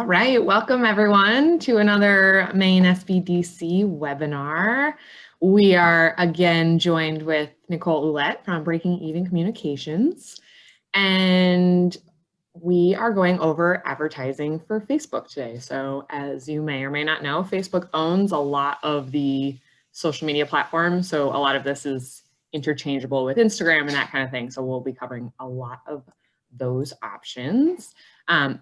All right, welcome everyone to another Maine SBDC webinar. We are again joined with Nicole Ouellette from Breaking Even Communications, and we are going over advertising for Facebook today. So as you may or may not know, Facebook owns a lot of the social media platforms. So a lot of this is interchangeable with Instagram and that kind of thing. So we'll be covering a lot of those options.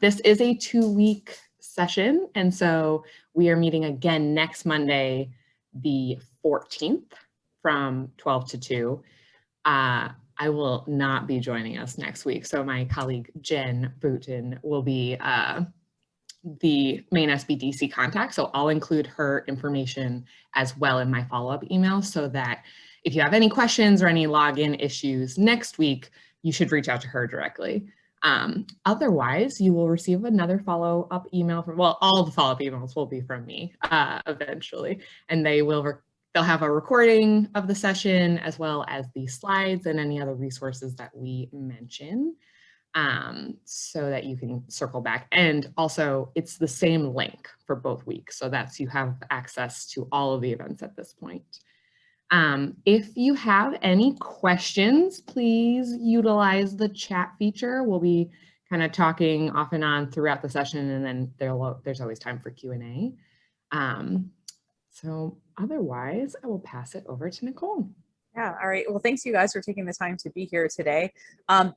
This is a 2-week session. And so we are meeting again next Monday, the 14th from 12 to 2. I will not be joining us next week. So my colleague Jen Boutin will be the Maine SBDC contact. So I'll include her information as well in my follow-up email so that if you have any questions or any login issues next week, you should reach out to her directly. Otherwise, you will receive another follow-up email from, well, all the follow-up emails will be from me eventually, and they'll have a recording of the session as well as the slides and any other resources that we mention so that you can circle back. And also it's the same link for both weeks. So you have access to all of the events at this point. If you have any questions, please utilize the chat feature. We'll be kind of talking off and on throughout the session, and then there's always time for Q&A. So otherwise, I will pass it over to Nicole. Yeah, all right. Well, thanks you guys for taking the time to be here today.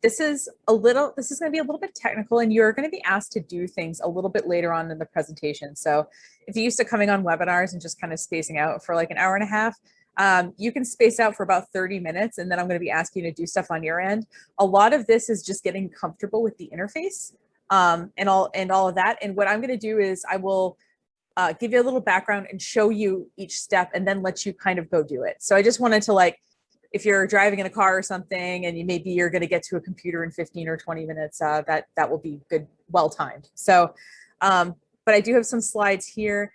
This is going to be a little bit technical, and you're going to be asked to do things a little bit later on in the presentation. So if you're used to coming on webinars and just kind of spacing out for like an hour and a half, you can space out for about 30 minutes, and then I'm going to be asking you to do stuff on your end. A lot of this is just getting comfortable with the interface and all of that. And what I'm going to do is I will give you a little background and show you each step and then let you kind of go do it. So I just wanted to, if you're driving in a car or something and maybe you're going to get to a computer in 15 or 20 minutes, that will be good, well-timed. So, but I do have some slides here.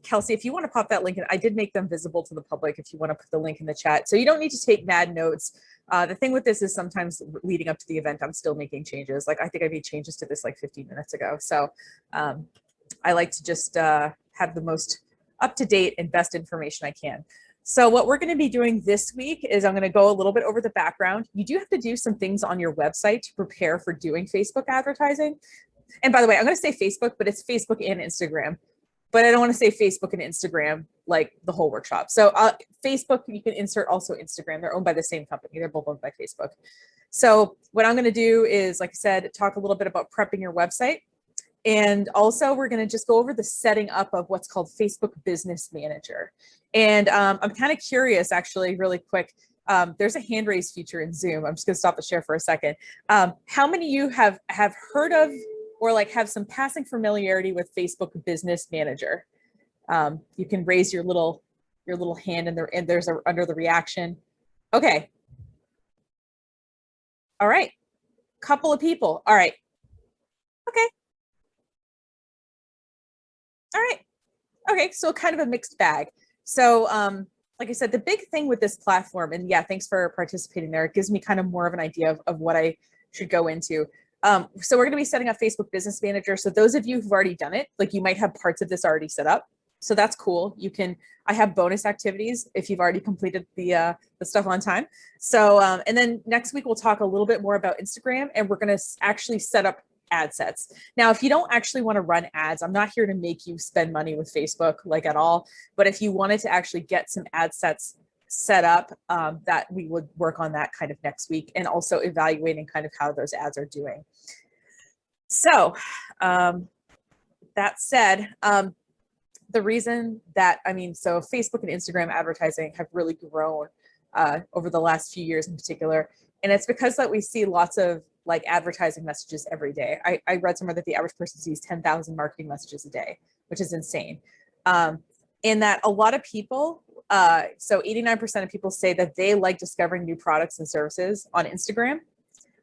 Kelsey, if you want to pop that link in, I did make them visible to the public if you want to put the link in the chat. So you don't need to take mad notes. The thing with this is sometimes leading up to the event, I'm still making changes. I think I made changes to this 15 minutes ago. So I like to just have the most up-to-date and best information I can. So what we're going to be doing this week is I'm going to go a little bit over the background. You do have to do some things on your website to prepare for doing Facebook advertising. And by the way, I'm going to say Facebook, but it's Facebook and Instagram. But I don't want to say Facebook and Instagram like the whole workshop. So Facebook, you can insert also Instagram. They're owned by the same company. They're both owned by Facebook. So what I'm going to do is, like I said, talk a little bit about prepping your website. And also we're going to just go over the setting up of what's called Facebook Business Manager. And I'm kind of curious, actually, really quick. There's a hand raise feature in Zoom. I'm just going to stop the share for a second. How many of you have heard of or have some passing familiarity with Facebook Business Manager? You can raise your little hand and there's under the reaction. Okay. All right. Couple of people. All right. Okay. All right. Okay, so kind of a mixed bag. So like I said, the big thing with this platform, and yeah, thanks for participating there. It gives me kind of more of an idea of what I should go into. So we're going to be setting up Facebook Business Manager. So those of you who've already done it, you might have parts of this already set up. So that's cool. I have bonus activities if you've already completed the stuff on time. So, and then next week we'll talk a little bit more about Instagram, and we're going to actually set up ad sets. Now, if you don't actually want to run ads, I'm not here to make you spend money with Facebook at all. But if you wanted to actually get some ad sets set up, that we would work on that kind of next week, and also evaluating kind of how those ads are doing. So that said, the reason that, so Facebook and Instagram advertising have really grown over the last few years in particular. And it's because that we see lots of advertising messages every day. I read somewhere that the average person sees 10,000 marketing messages a day, which is insane. And that a lot of people, so 89% of people say that they like discovering new products and services on Instagram.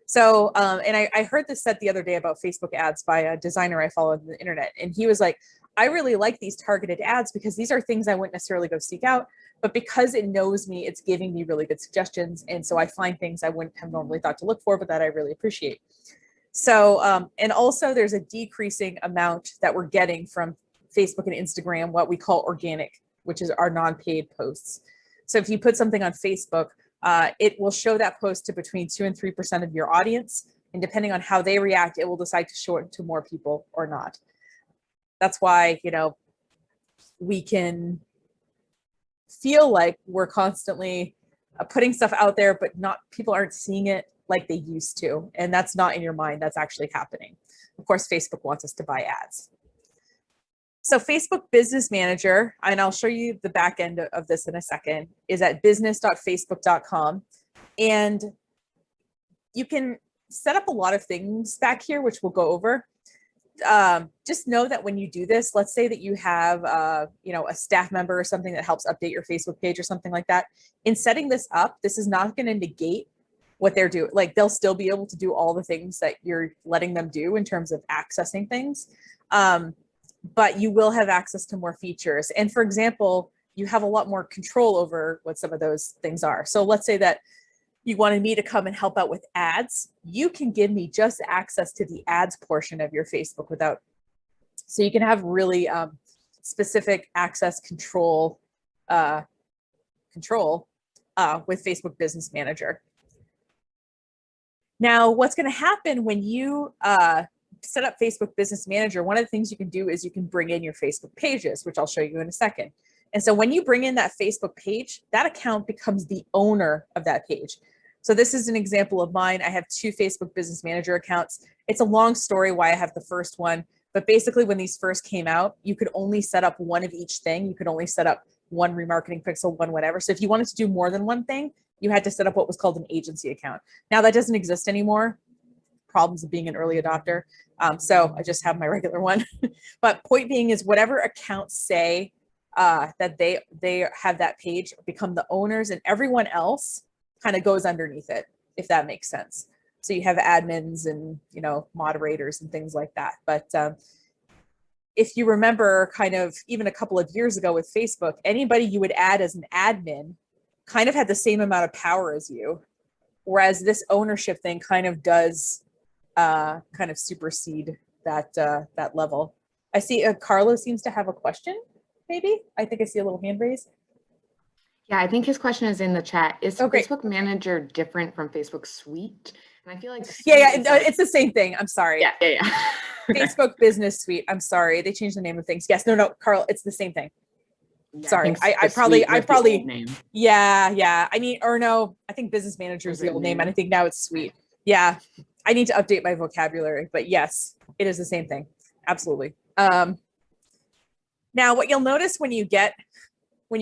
So, and I heard this said the other day about Facebook ads by a designer I follow on the internet. And he was like, I really like these targeted ads because these are things I wouldn't necessarily go seek out, but because it knows me, it's giving me really good suggestions. And so I find things I wouldn't have normally thought to look for, but that I really appreciate. So, and also there's a decreasing amount that we're getting from Facebook and Instagram, what we call organic, which is our non-paid posts. So if you put something on Facebook, it will show that post to between 2 and 3% of your audience. And depending on how they react, it will decide to show it to more people or not. That's why, you know, we can feel like we're constantly putting stuff out there, but not people aren't seeing it like they used to. And that's not in your mind, that's actually happening. Of course, Facebook wants us to buy ads. So Facebook Business Manager, and I'll show you the back end of this in a second, is at business.facebook.com. And you can set up a lot of things back here, which we'll go over. Just know that when you do this, let's say that you have, you know, a staff member or something that helps update your Facebook page or something like that. In setting this up, this is not going to negate what they're doing. Like, they'll still be able to do all the things that you're letting them do in terms of accessing things. But you will have access to more features. And for example, you have a lot more control over what some of those things are. So let's say that you wanted me to come and help out with ads. You can give me just access to the ads portion of your Facebook without, so you can have really specific access control with Facebook Business Manager. Now, what's going to happen when you set up Facebook Business Manager, one of the things you can do is you can bring in your Facebook pages, which I'll show you in a second. And so when you bring in that Facebook page, that account becomes the owner of that page. So this is an example of mine. I have 2 Facebook Business Manager accounts. It's a long story why I have the first one, but basically when these first came out, you could only set up one of each thing. You could only set up one remarketing pixel, one whatever. So if you wanted to do more than one thing, you had to set up what was called an agency account. Now that doesn't exist anymore. Problems of being an early adopter. So I just have my regular one. But point being is whatever accounts say that they have that page become the owners, and everyone else kind of goes underneath it, if that makes sense. So you have admins and, you know, moderators and things like that. But if you remember kind of even a couple of years ago with Facebook, anybody you would add as an admin kind of had the same amount of power as you. Whereas this ownership thing kind of does kind of supersede that that level. I see Carlos seems to have a question, maybe. I think I see a little hand raised. Yeah, I think his question is in the chat. Is Okay. Facebook Manager different from Facebook Suite? And I feel like Yeah, Suite is like- it's the same thing. I'm sorry. Yeah. Facebook Business Suite. I'm sorry, they changed the name of things. Yes, no, Carl, it's the same thing. Yeah, Sorry, think I the probably- Suite was the old name. Yeah. I mean, or no, I think Business Manager is Is the it old name, new? and I think now it's Suite. Yeah, I need to update my vocabulary, but yes, it is the same thing. Absolutely. Now, what you'll notice when you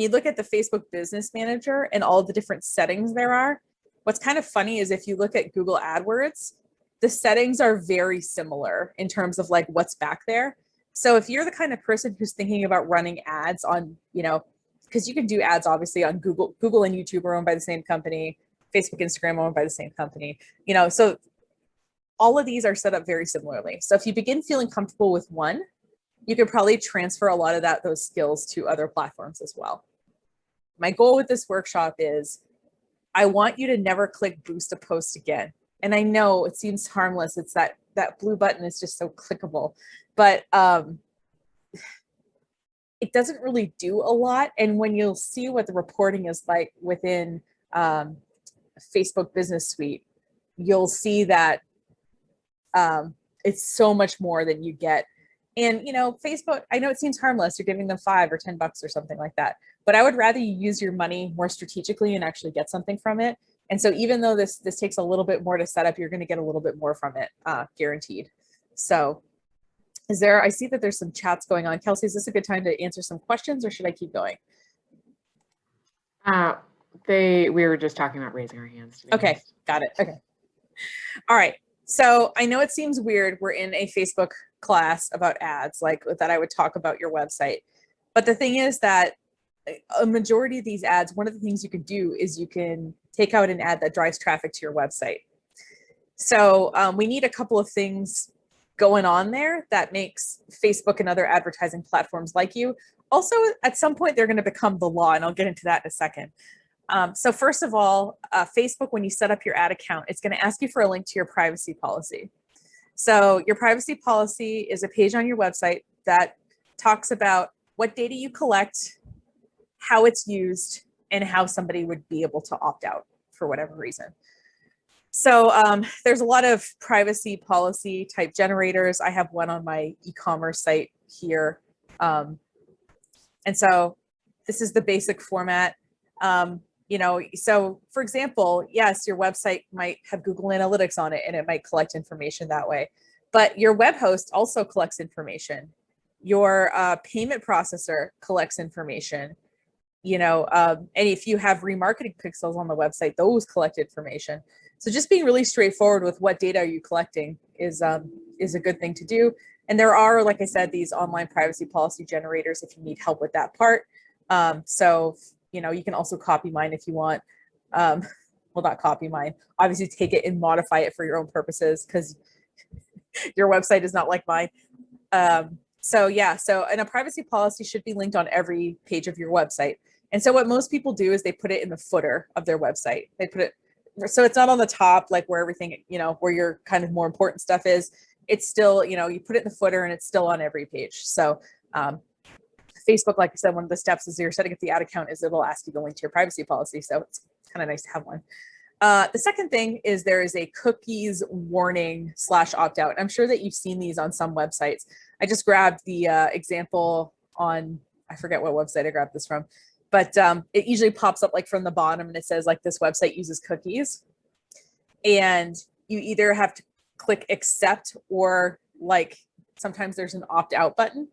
look at the Facebook Business Manager and all the different settings there are, what's kind of funny is if you look at Google AdWords, the settings are very similar in terms of like what's back there. So if you're the kind of person who's thinking about running ads on, you know, because you can do ads obviously on Google and YouTube are owned by the same company, Facebook, Instagram owned by the same company, you know, so all of these are set up very similarly. So if you begin feeling comfortable with one, you could probably transfer a lot of those skills to other platforms as well. My goal with this workshop is I want you to never click boost a post again. And I know it seems harmless. It's that blue button is just so clickable, but it doesn't really do a lot. And when you'll see what the reporting is like within Facebook Business Suite, you'll see that it's so much more than you get. And, you know, Facebook, I know it seems harmless. You're giving them $5 or $10 or something like that, but I would rather you use your money more strategically and actually get something from it. And so even though this takes a little bit more to set up, you're going to get a little bit more from it, guaranteed. So I see that there's some chats going on. Kelsey, is this a good time to answer some questions or should I keep going? We were just talking about raising our hands. Okay, got it. Okay. All right. So I know it seems weird. We're in a Facebook class about ads, like that I would talk about your website. But the thing is that a majority of these ads, one of the things you can do is you can take out an ad that drives traffic to your website. So we need a couple of things going on there that makes Facebook and other advertising platforms like you. Also, at some point, they're going to become the law, and I'll get into that in a second. So first of all, Facebook, when you set up your ad account, it's going to ask you for a link to your privacy policy. So your privacy policy is a page on your website that talks about what data you collect, how it's used, and how somebody would be able to opt out for whatever reason. So there's a lot of privacy policy type generators. I have one on my e-commerce site here. And so this is the basic format. So for example, yes, your website might have Google Analytics on it and it might collect information that way, but your web host also collects information. Your payment processor collects information, and if you have remarketing pixels on the website, those collect information. So just being really straightforward with what data are you collecting is a good thing to do. And there are, like I said, these online privacy policy generators if you need help with that part. You can also copy mine if you want. Well, not copy mine. Obviously, take it and modify it for your own purposes because your website is not like mine. And a privacy policy should be linked on every page of your website. And so what most people do is they put it in the footer of their website. They put it so it's not on the top, like where everything, where your kind of more important stuff is. It's still, you put it in the footer and it's still on every page. So Facebook, like I said, one of the steps is you're setting up the ad account is it'll ask you to link to your privacy policy. So it's kind of nice to have one. The second thing is there is a cookies warning / opt out. I'm sure that you've seen these on some websites. I just grabbed the example on, I forget what website I grabbed this from, but it usually pops up like from the bottom and it says like this website uses cookies. And you either have to click accept or like sometimes there's an opt out button.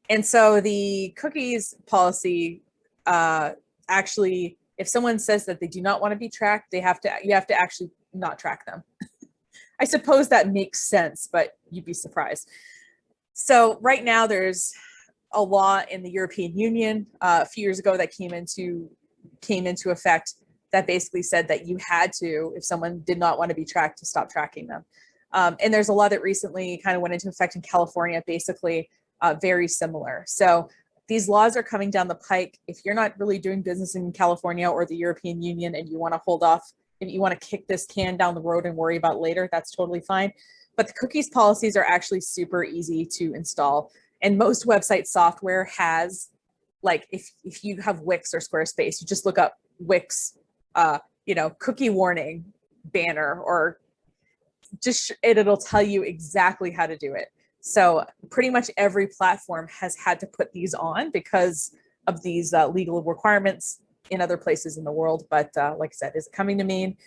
And so the cookies policy actually, if someone says that they do not want to be tracked, you have to actually not track them. I suppose that makes sense, but you'd be surprised. So right now there's a law in the European Union a few years ago that came into effect that basically said that you had to, if someone did not want to be tracked, to stop tracking them. And there's a law that recently kind of went into effect in California, basically very similar. So these laws are coming down the pike. If you're not really doing business in California or the European Union and you want to hold off, if you want to kick this can down the road and worry about later, that's totally fine. But the cookies policies are actually super easy to install. And most website software has, like, if you have Wix or Squarespace, you just look up Wix, cookie warning banner, or just it'll tell you exactly how to do it. So pretty much every platform has had to put these on because of these legal requirements in other places in the world. But like I said, is it coming to Maine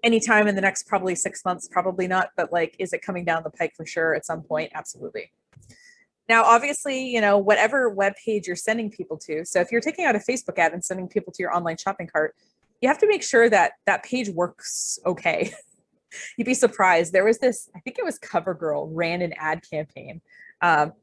anytime in the next probably 6 months? Probably not. But like, is it coming down the pike for sure at some point? Absolutely. Now, obviously, whatever web page you're sending people to. So if you're taking out a Facebook ad and sending people to your online shopping cart, you have to make sure that that page works okay. You'd be surprised. There was this, I think it was CoverGirl ran an ad campaign.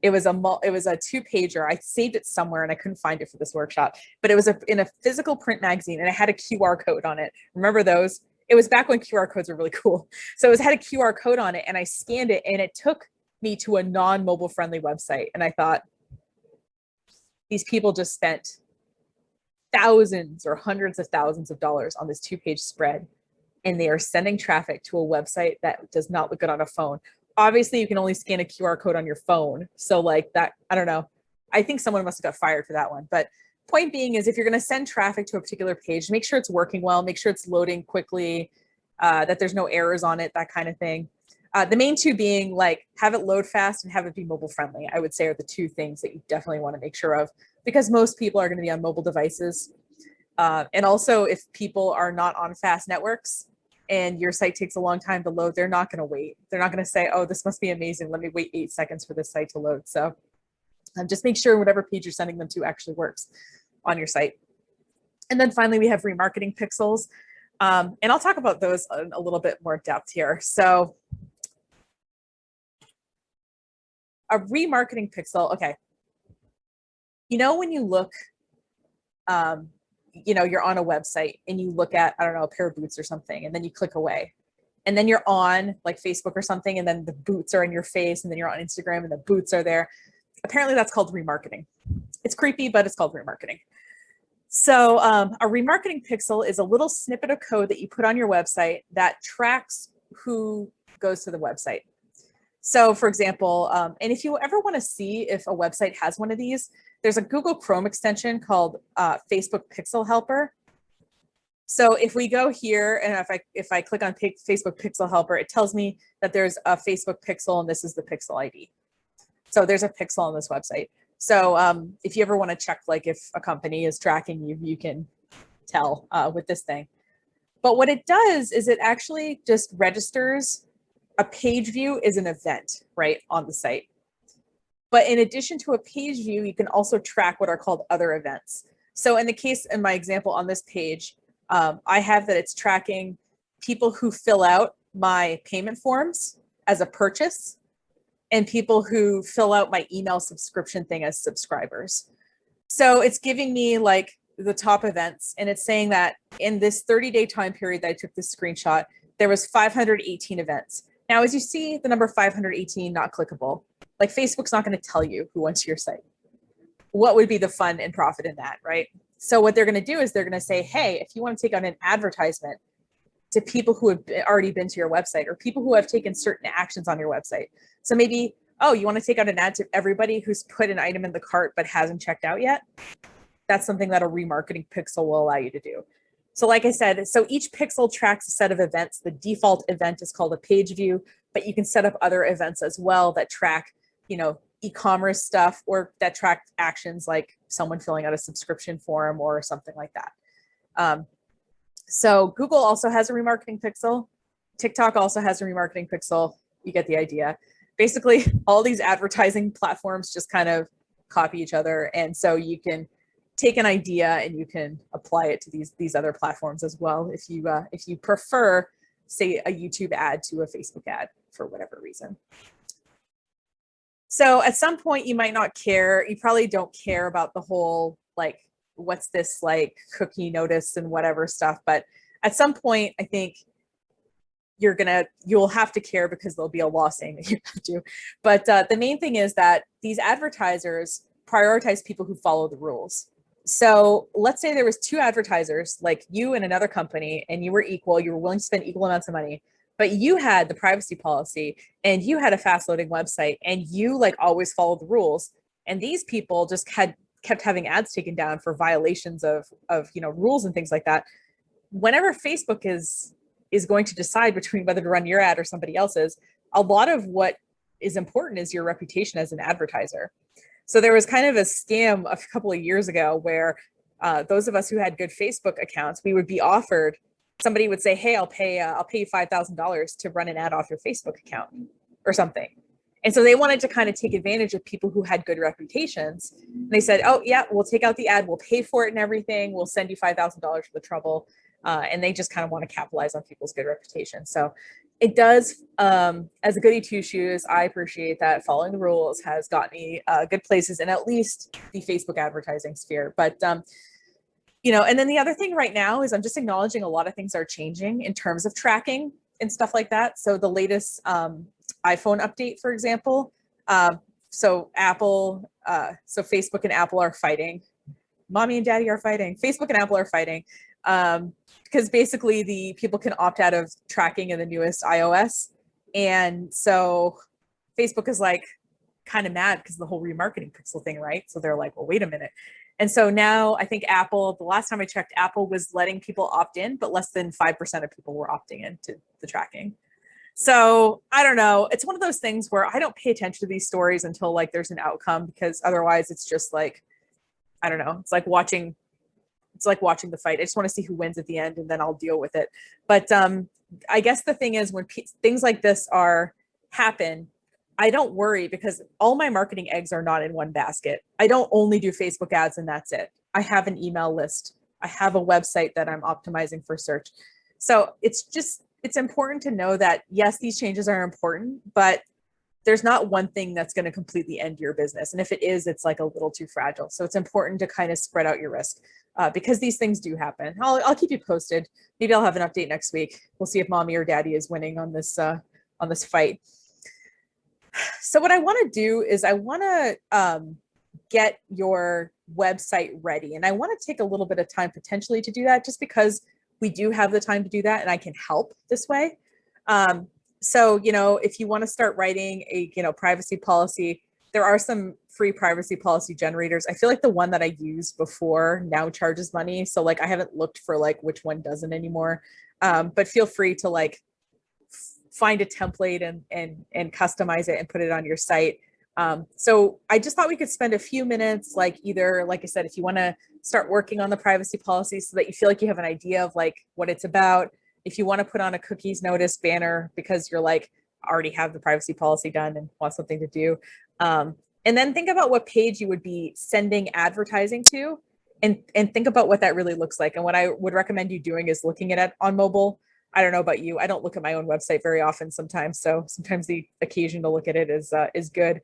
It was a 2-pager. I saved it somewhere and I couldn't find it for this workshop, but it was in a physical print magazine and it had a QR code on it. Remember those? It was back when QR codes were really cool. So it had a QR code on it and I scanned it and it took me to a non-mobile friendly website. And I thought, these people just spent thousands or hundreds of thousands of dollars on this 2-page spread. And they are sending traffic to a website that does not look good on a phone. Obviously, you can only scan a QR code on your phone. So like that, I don't know. I think someone must have got fired for that one. But point being is if you're going to send traffic to a particular page, make sure it's working well, make sure it's loading quickly, that there's no errors on it, that kind of thing. The main two being like have it load fast and have it be mobile friendly, I would say are the two things that you definitely want to make sure of because most people are going to be on mobile devices. And also if people are not on fast networks, and your site takes a long time to load, they're not going to wait. They're not going to say, oh, this must be amazing. Let me wait 8 seconds for this site to load. So just make sure whatever page you're sending them to actually works on your site. And then finally, we have remarketing pixels. And I'll talk about those in a little bit more depth here. So a remarketing pixel, okay. When you look, you're on a website and you look at, I don't know, a pair of boots or something, and then you click away. And then you're on like Facebook or something, and then the boots are in your face, and then you're on Instagram and the boots are there. Apparently that's called remarketing. It's creepy, but it's called remarketing. So a remarketing pixel is a little snippet of code that you put on your website that tracks who goes to the website. So for example, and if you ever want to see if a website has one of these, there's a Google Chrome extension called Facebook Pixel Helper. So if we go here and if I click on Facebook Pixel Helper, it tells me that there's a Facebook pixel and this is the pixel ID. So there's a pixel on this website. So if you ever want to check like if a company is tracking you, you can tell with this thing. But what it does is it actually just registers a page view is an event, right, on the site. But in addition to a page view, you can also track what are called other events. So in the case, in my example on this page, I have that it's tracking people who fill out my payment forms as a purchase and people who fill out my email subscription thing as subscribers. So it's giving me like the top events, and it's saying that in this 30-day time period that I took this screenshot, there was 518 events. Now, as you see, the number 518 not clickable. Like Facebook's not going to tell you who went to your site. What would be the fun and profit in that, right? So what they're going to do is they're going to say, hey, if you want to take on an advertisement to people who have already been to your website or people who have taken certain actions on your website. So maybe, oh, you want to take out an ad to everybody who's put an item in the cart but hasn't checked out yet? That's something that a remarketing pixel will allow you to do. So like I said, so each pixel tracks a set of events. The default event is called a page view, but you can set up other events as well that track, you know, e-commerce stuff or that track actions like someone filling out a subscription form or something like that. So Google also has a remarketing pixel. TikTok also has a remarketing pixel. You get the idea. Basically, all these advertising platforms just kind of copy each other. And so you can take an idea and you can apply it to these other platforms as well if you prefer, say, a YouTube ad to a Facebook ad for whatever reason. So at some point you might not care. You probably don't care about the whole like what's this like cookie notice and whatever stuff, but at some point I think you'll have to care because there'll be a law saying that you have to. But the main thing is that these advertisers prioritize people who follow the rules. So let's say there was two advertisers like you and another company and you were equal, you were willing to spend equal amounts of money, but you had the privacy policy and you had a fast loading website and you like always followed the rules. And these people just kept having ads taken down for violations of rules and things like that. Whenever Facebook is going to decide between whether to run your ad or somebody else's, a lot of what is important is your reputation as an advertiser. So there was kind of a scam a couple of years ago where those of us who had good Facebook accounts, we would be offered, somebody would say, hey, I'll pay you $5,000 to run an ad off your Facebook account or something. And so they wanted to kind of take advantage of people who had good reputations. And they said, oh yeah, we'll take out the ad, we'll pay for it and everything. We'll send you $5,000 for the trouble. And they just kind of want to capitalize on people's good reputation. So it does, as a goody two shoes, I appreciate that following the rules has got me good places in at least the Facebook advertising sphere. But, and then the other thing right now is I'm just acknowledging a lot of things are changing in terms of tracking and stuff like that. So the latest iPhone update, for example, so Facebook and Apple are fighting. Mommy and daddy are fighting. Facebook and Apple are fighting. Because basically the people can opt out of tracking in the newest iOS. And so Facebook is like kind of mad because the whole remarketing pixel thing, right? So they're like, well, wait a minute. And so now I think Apple, the last time I checked, Apple was letting people opt in, but less than 5% of people were opting into the tracking. So I don't know. It's one of those things where I don't pay attention to these stories until like there's an outcome, because otherwise it's just like, I don't know. It's like watching the fight. I just want to see who wins at the end and then I'll deal with it. But I guess the thing is when things like this happen, I don't worry because all my marketing eggs are not in one basket. I don't only do Facebook ads and that's it. I have an email list. I have a website that I'm optimizing for search. So it's important to know that yes, these changes are important, but there's not one thing that's going to completely end your business. And if it is, it's like a little too fragile. So it's important to kind of spread out your risk because these things do happen. I'll keep you posted. Maybe I'll have an update next week. We'll see if mommy or daddy is winning on this fight. So what I want to do is I want to get your website ready. And I want to take a little bit of time potentially to do that just because we do have the time to do that and I can help this way. So, if you want to start writing a, privacy policy, there are some free privacy policy generators. I feel like the one that I used before now charges money. So like, I haven't looked for like which one doesn't anymore. But feel free to like find a template and customize it and put it on your site. So I just thought we could spend a few minutes, like either, like I said, if you want to start working on the privacy policy so that you feel like you have an idea of like what it's about, if you want to put on a cookies notice banner because you're like already have the privacy policy done and want something to do. And then think about what page you would be sending advertising to and think about what that really looks like. And what I would recommend you doing is looking at it on mobile. I don't know about you. I don't look at my own website very often sometimes. So sometimes the occasion to look at it is good.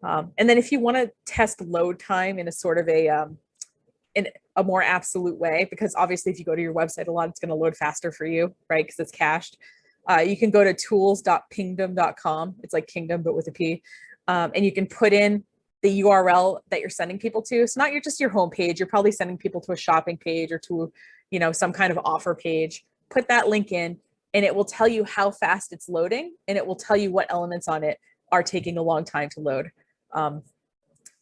And then if you want to test load time in a sort of in a more absolute way, because obviously if you go to your website a lot, it's going to load faster for you, right? Because it's cached. You can go to tools.pingdom.com. It's like kingdom, but with a P. And you can put in the URL that you're sending people to. So not just your home page, you're probably sending people to a shopping page or to, some kind of offer page. Put that link in and it will tell you how fast it's loading and it will tell you what elements on it are taking a long time to load.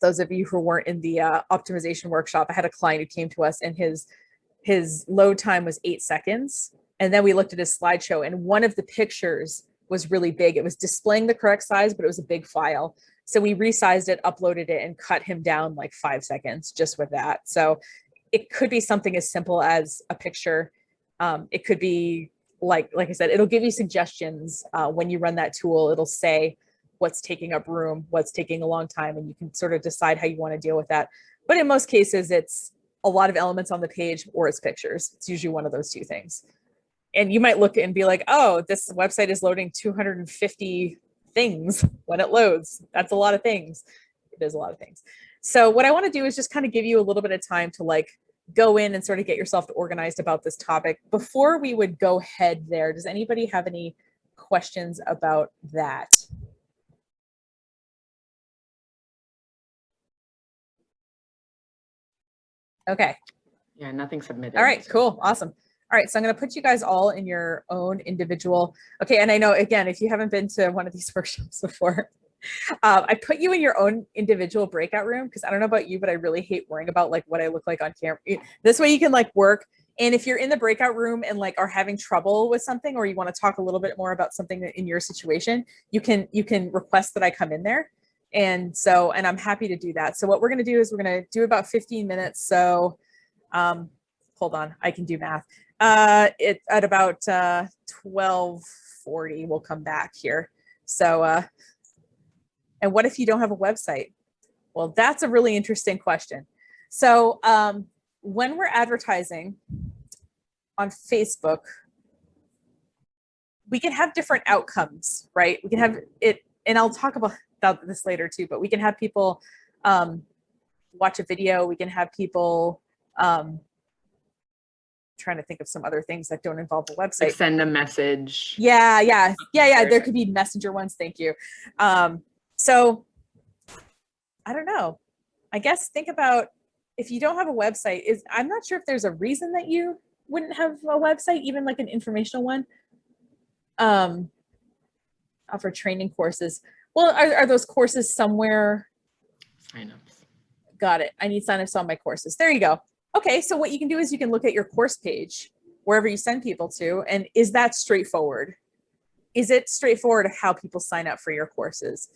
Those of you who weren't in the optimization workshop, I had a client who came to us and his load time was 8 seconds. And then we looked at his slideshow and one of the pictures was really big. It was displaying the correct size, but it was a big file. So we resized it, uploaded it, and cut him down like 5 seconds just with that. So it could be something as simple as a picture. It could be like I said, it'll give you suggestions when you run that tool. It'll say what's taking up room, what's taking a long time, and you can sort of decide how you want to deal with that. But in most cases, it's a lot of elements on the page or it's pictures. It's usually one of those two things. And you might look and be like, oh, this website is loading 250 things when it loads. That's a lot of things. It is a lot of things. So what I want to do is just kind of give you a little bit of time to like go in and sort of get yourself organized about this topic. Before we would go head there, does anybody have any questions about that? Okay. Yeah, nothing submitted. All right, cool. Awesome. All right, so I'm going to put you guys all in your own individual. Okay, and I know, again, if you haven't been to one of these workshops before, I put you in your own individual breakout room because I don't know about you, but I really hate worrying about like what I look like on camera. This way you can like work. And if you're in the breakout room and like are having trouble with something or you want to talk a little bit more about something in your situation, you can request that I come in there. And I'm happy to do that. So what we're going to do is we're going to do about 15 minutes. So hold on, I can do math. At about 12:40, we'll come back here. So, and what if you don't have a website? Well, that's a really interesting question. So when we're advertising on Facebook, we can have different outcomes, right? We can have it, and I'll talk about this later too, but we can have people watch a video. We can have people trying to think of some other things that don't involve a website. Like send a message. Yeah. There could be messenger ones. Thank you. So I don't know. I guess think about if you don't have a website, I'm not sure if there's a reason that you wouldn't have a website, even like an informational one. Offer training courses. Well, are those courses somewhere? Signups. Got it. I need signups on my courses. There you go. Okay, so what you can do is you can look at your course page, wherever you send people to, and is that straightforward? Is it straightforward how people sign up for your courses?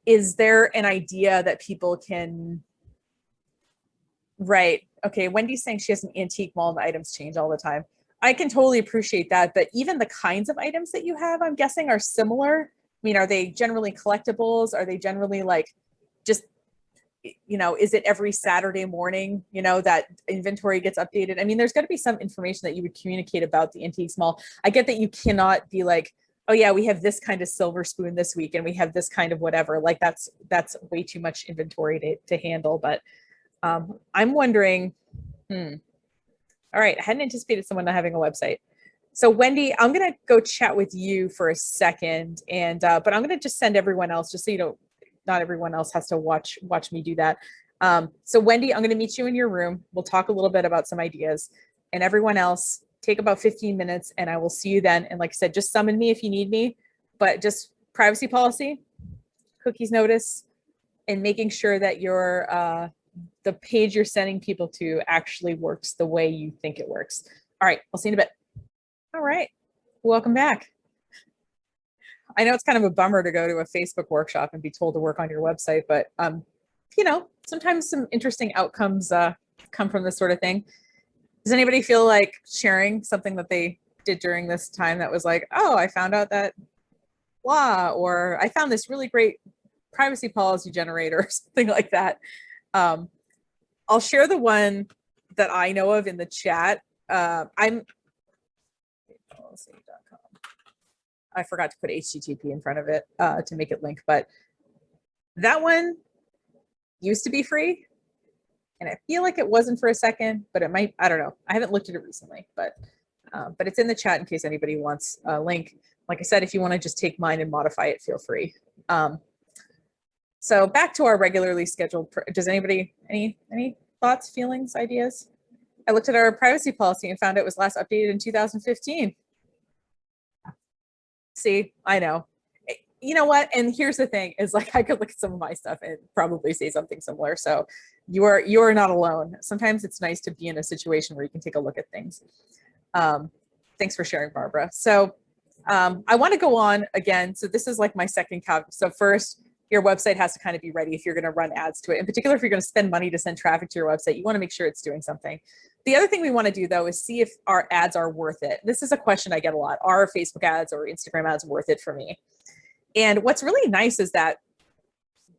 Is there an idea that people can, right? Okay, Wendy's saying she has an antique mall and the items change all the time. I can totally appreciate that, but even the kinds of items that you have, I'm guessing, are similar. I mean, are they generally collectibles? Are they generally like just, is it every Saturday morning, that inventory gets updated? I mean, there's got to be some information that you would communicate about the antiques mall. I get that you cannot be like, oh yeah, we have this kind of silver spoon this week and we have this kind of whatever. Like that's way too much inventory to handle. But I'm wondering, all right, I hadn't anticipated someone not having a website. So Wendy, I'm going to go chat with you for a second, and but I'm going to just send everyone else, just so not everyone else has to watch me do that. So Wendy, I'm going to meet you in your room. We'll talk a little bit about some ideas, and everyone else take about 15 minutes and I will see you then. And like I said, just summon me if you need me, but just privacy policy, cookies notice, and making sure that the page you're sending people to actually works the way you think it works. All right, I'll see you in a bit. All right, welcome back. I know it's kind of a bummer to go to a Facebook workshop and be told to work on your website, but you know, sometimes some interesting outcomes come from this sort of thing. Does anybody feel like sharing something that they did during this time that was like, oh, I found out that blah, or I found this really great privacy policy generator or something like that? I'll share the one that I know of in the chat. I forgot to put HTTP in front of it to make it link, but that one used to be free. And I feel like it wasn't for a second, but it might, I don't know. I haven't looked at it recently, but it's in the chat in case anybody wants a link. Like I said, if you want to just take mine and modify it, feel free. So back to our regularly scheduled, does anybody, any thoughts, feelings, ideas? I looked at our privacy policy and found it was last updated in 2015. See, I know. You know what? And here's the thing is like, I could look at some of my stuff and probably say something similar. So you are not alone. Sometimes it's nice to be in a situation where you can take a look at things. Thanks for sharing, Barbara. So I want to go on again. So this is like my second cap. So first, your website has to kind of be ready if you're going to run ads to it. In particular, if you're going to spend money to send traffic to your website, you want to make sure it's doing something. The other thing we want to do, though, is see if our ads are worth it. This is a question I get a lot. Are Facebook ads or Instagram ads worth it for me? And what's really nice is that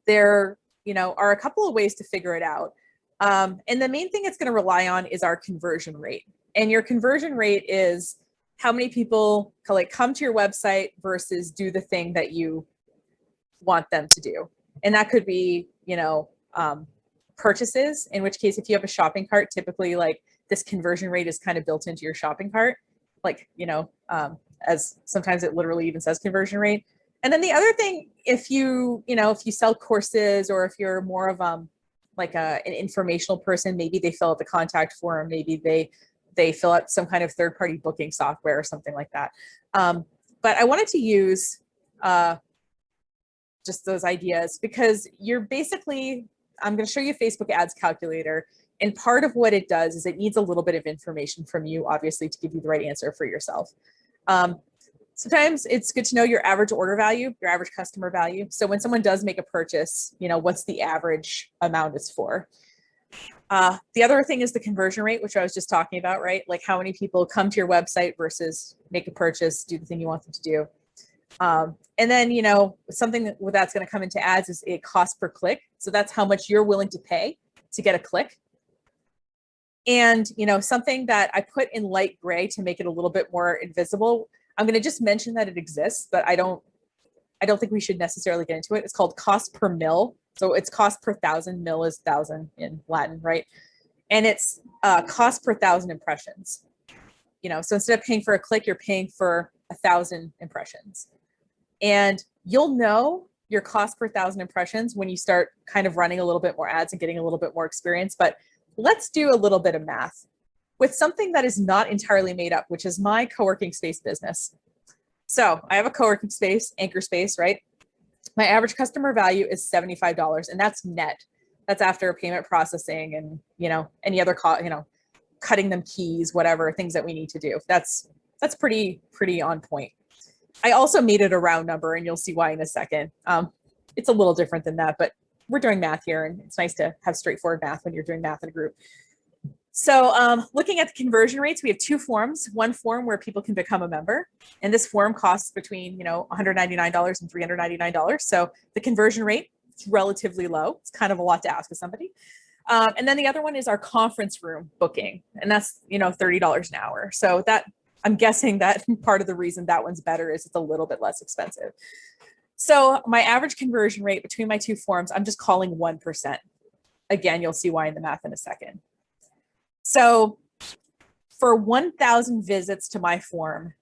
there, are a couple of ways to figure it out. And the main thing it's going to rely on is our conversion rate. And your conversion rate is how many people come to your website versus do the thing that you want them to do. And that could be, purchases, in which case, if you have a shopping cart, typically this conversion rate is kind of built into your shopping cart, as sometimes it literally even says conversion rate. And then the other thing, if you sell courses, or if you're more of an informational person, maybe they fill out the contact form, maybe they fill out some kind of third-party booking software or something like that. But I wanted to use just those ideas because you're basically, I'm going to show you Facebook ads calculator. And part of what it does is it needs a little bit of information from you, obviously, to give you the right answer for yourself. Sometimes it's good to know your average order value, your average customer value. So when someone does make a purchase, what's the average amount it's for? The other thing is the conversion rate, which I was just talking about, right? Like how many people come to your website versus make a purchase, do the thing you want them to do. And then, something that's going to come into ads is a cost per click. So that's how much you're willing to pay to get a click. And, something that I put in light gray to make it a little bit more invisible. I'm going to just mention that it exists, but I don't think we should necessarily get into it. It's called cost per mil. So it's cost per thousand. Mil is thousand in Latin, right? And it's cost per thousand impressions. So instead of paying for a click, you're paying for 1,000 impressions. And you'll know your cost per 1,000 impressions when you start kind of running a little bit more ads and getting a little bit more experience. But let's do a little bit of math with something that is not entirely made up, which is my co-working space business. So I have a co-working space, Anchor Space, right? My average customer value is $75, and that's net. That's after payment processing and, any other cost, cutting them keys, whatever things that we need to do. That's pretty on point. I also made it a round number, and you'll see why in a second. It's a little different than that, but we're doing math here, and it's nice to have straightforward math when you're doing math in a group. So looking at the conversion rates, we have two forms. One form where people can become a member, and this form costs between $199 and $399. So the conversion rate is relatively low. It's kind of a lot to ask of somebody. And then the other one is our conference room booking, and that's $30 an hour. So that, I'm guessing that part of the reason that one's better is it's a little bit less expensive. So my average conversion rate between my two forms, I'm just calling 1%. Again, you'll see why in the math in a second. So for 1,000 visits to my form,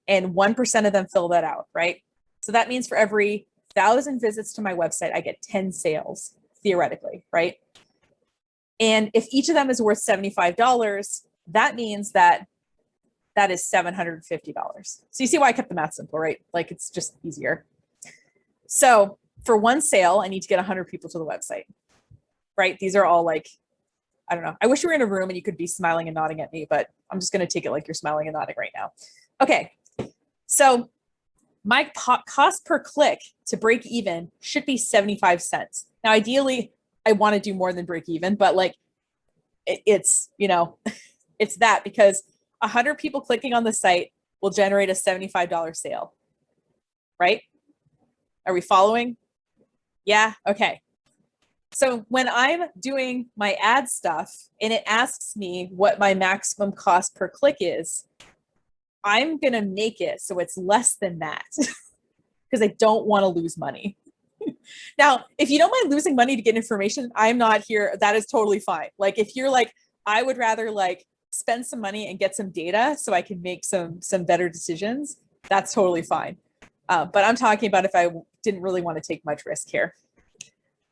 and 1% of them fill that out, right? So that means for every 1,000 visits to my website, I get 10 sales, theoretically, right? And if each of them is worth $75, that means that that is $750. So you see why I kept the math simple, right? Like it's just easier. So for one sale, I need to get 100 people to the website, right? These are all like, I don't know. I wish you were in a room and you could be smiling and nodding at me, but I'm just going to take it like you're smiling and nodding right now. Okay. So my cost per click to break even should be 75 cents. Now, ideally, I want to do more than break even, but like it's, you know, it's that because 100 people clicking on the site will generate a $75 sale, right? Are we following? Yeah. Okay. So when I'm doing my ad stuff and it asks me what my maximum cost per click is, I'm going to make it so it's less than that because I don't want to lose money. Now, if you don't mind losing money to get information, I'm not here. That is totally fine. Like if you're like, I would rather like spend some money and get some data so I can make some better decisions, that's totally fine. But I'm talking about if I didn't really want to take much risk here.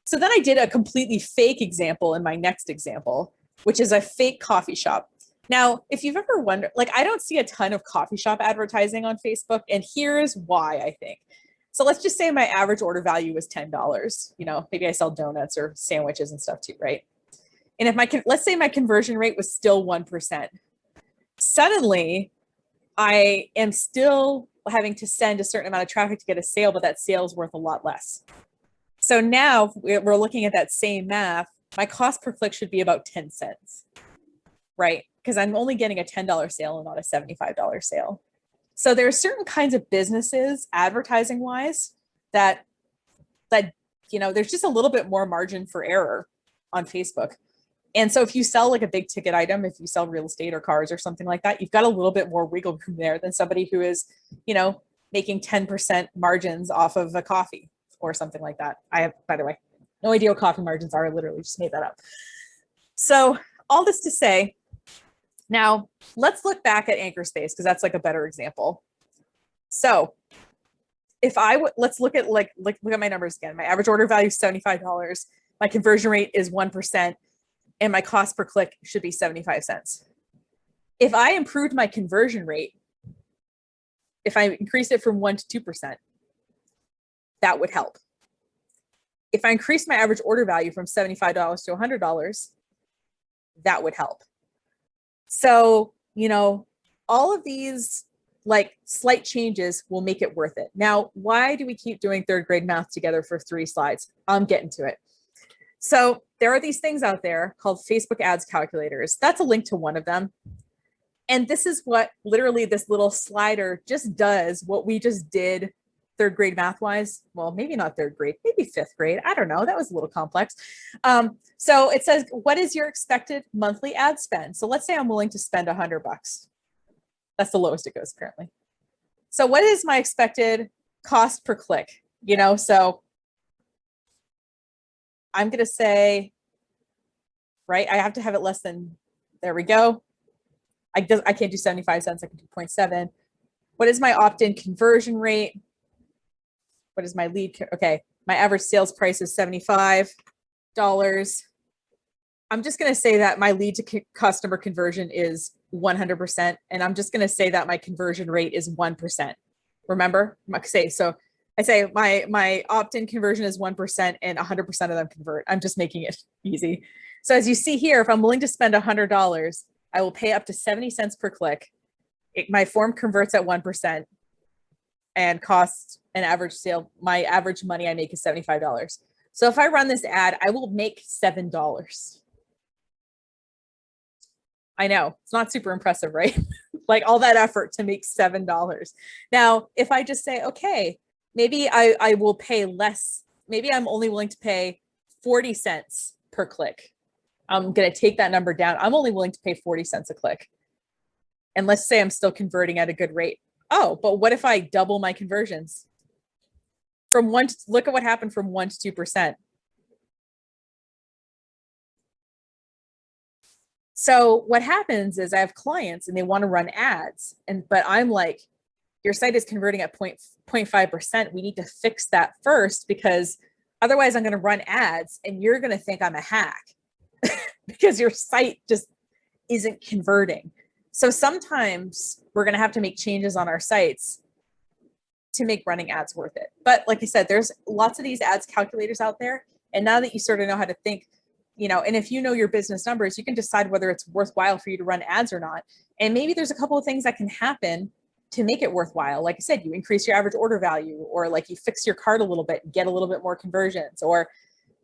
So then I did a completely fake example in my next example, which is a fake coffee shop. Now, if you've ever wondered, like I don't see a ton of coffee shop advertising on Facebook, and here's why I think. So let's just say my average order value was $10. You know, maybe I sell donuts or sandwiches and stuff too, right? And if let's say my conversion rate was still 1%, suddenly I am still having to send a certain amount of traffic to get a sale, but that sale is worth a lot less. So now we're looking at that same math. My cost per click should be about 10 cents, right? Because I'm only getting a $10 sale and not a $75 sale. So there are certain kinds of businesses, advertising wise, that you know, there's just a little bit more margin for error on Facebook. And so if you sell like a big ticket item, if you sell real estate or cars or something like that, you've got a little bit more wiggle room there than somebody who is, you know, making 10% margins off of a coffee or something like that. I have, by the way, no idea what coffee margins are. I literally just made that up. So all this to say, now let's look back at Anchorspace because that's like a better example. So if let's look at look at my numbers again. My average order value is $75. My conversion rate is 1%. And my cost per click should be 75 cents. If I improved my conversion rate, if I increased it from 1 to 2%, that would help. If I increased my average order value from $75 to $100, that would help. So, you know, all of these like slight changes will make it worth it. Now, why do we keep doing third grade math together for 3 slides? I'm getting to it. So there are these things out there called Facebook ads calculators. That's a link to one of them. And this is what literally this little slider just does what we just did third grade math wise. Well, maybe not third grade, maybe 5th grade. I don't know. That was a little complex. So it says, what is your expected monthly ad spend? So let's say I'm willing to spend $100. That's the lowest it goes apparently. So what is my expected cost per click? You know, so I'm going to say, right, I have to have it less than, there we go. I can't do 75 cents, I can do 0.7. What is my opt-in conversion rate? What is my lead? Okay, my average sales price is $75. I'm just going to say that my lead to customer conversion is 100%. And I'm just going to say that my conversion rate is 1%. Remember, I say my opt-in conversion is 1% and 100% of them convert. I'm just making it easy. So as you see here, if I'm willing to spend $100, I will pay up to 70 cents per click. My form converts at 1% and costs an average sale. My average money I make is $75. So if I run this ad, I will make $7. I know it's not super impressive, right? Like all that effort to make $7. Now, if I just say, okay, maybe I will pay less. Maybe I'm only willing to pay 40 cents per click. I'm going to take that number down. I'm only willing to pay 40 cents a click. And let's say I'm still converting at a good rate. Oh, but what if I double my conversions? Look at what happened from 1 to 2%. So what happens is I have clients and they want to run ads, but I'm like, your site is converting at 0.5%. We need to fix that first because otherwise I'm going to run ads and you're going to think I'm a hack because your site just isn't converting. So sometimes we're going to have to make changes on our sites to make running ads worth it. But like I said, there's lots of these ads calculators out there. And now that you sort of know how to think, and if you know your business numbers, you can decide whether it's worthwhile for you to run ads or not. And maybe there's a couple of things that can happen to make it worthwhile. Like I said, you increase your average order value, or like you fix your cart a little bit and get a little bit more conversions, or,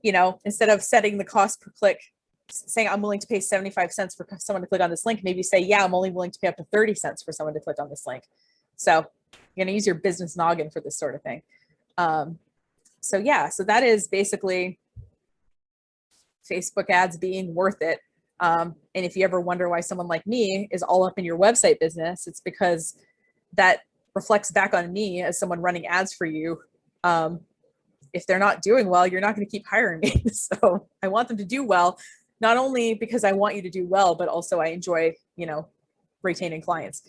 instead of setting the cost per click, saying I'm willing to pay 75 cents for someone to click on this link, maybe say, yeah, I'm only willing to pay up to 30 cents for someone to click on this link. So you're going to use your business noggin for this sort of thing. So that is basically Facebook ads being worth it. And if you ever wonder why someone like me is all up in your website business, it's because that reflects back on me as someone running ads for you. If they're not doing well, you're not going to keep hiring me. So I want them to do well, not only because I want you to do well, but also I enjoy, retaining clients.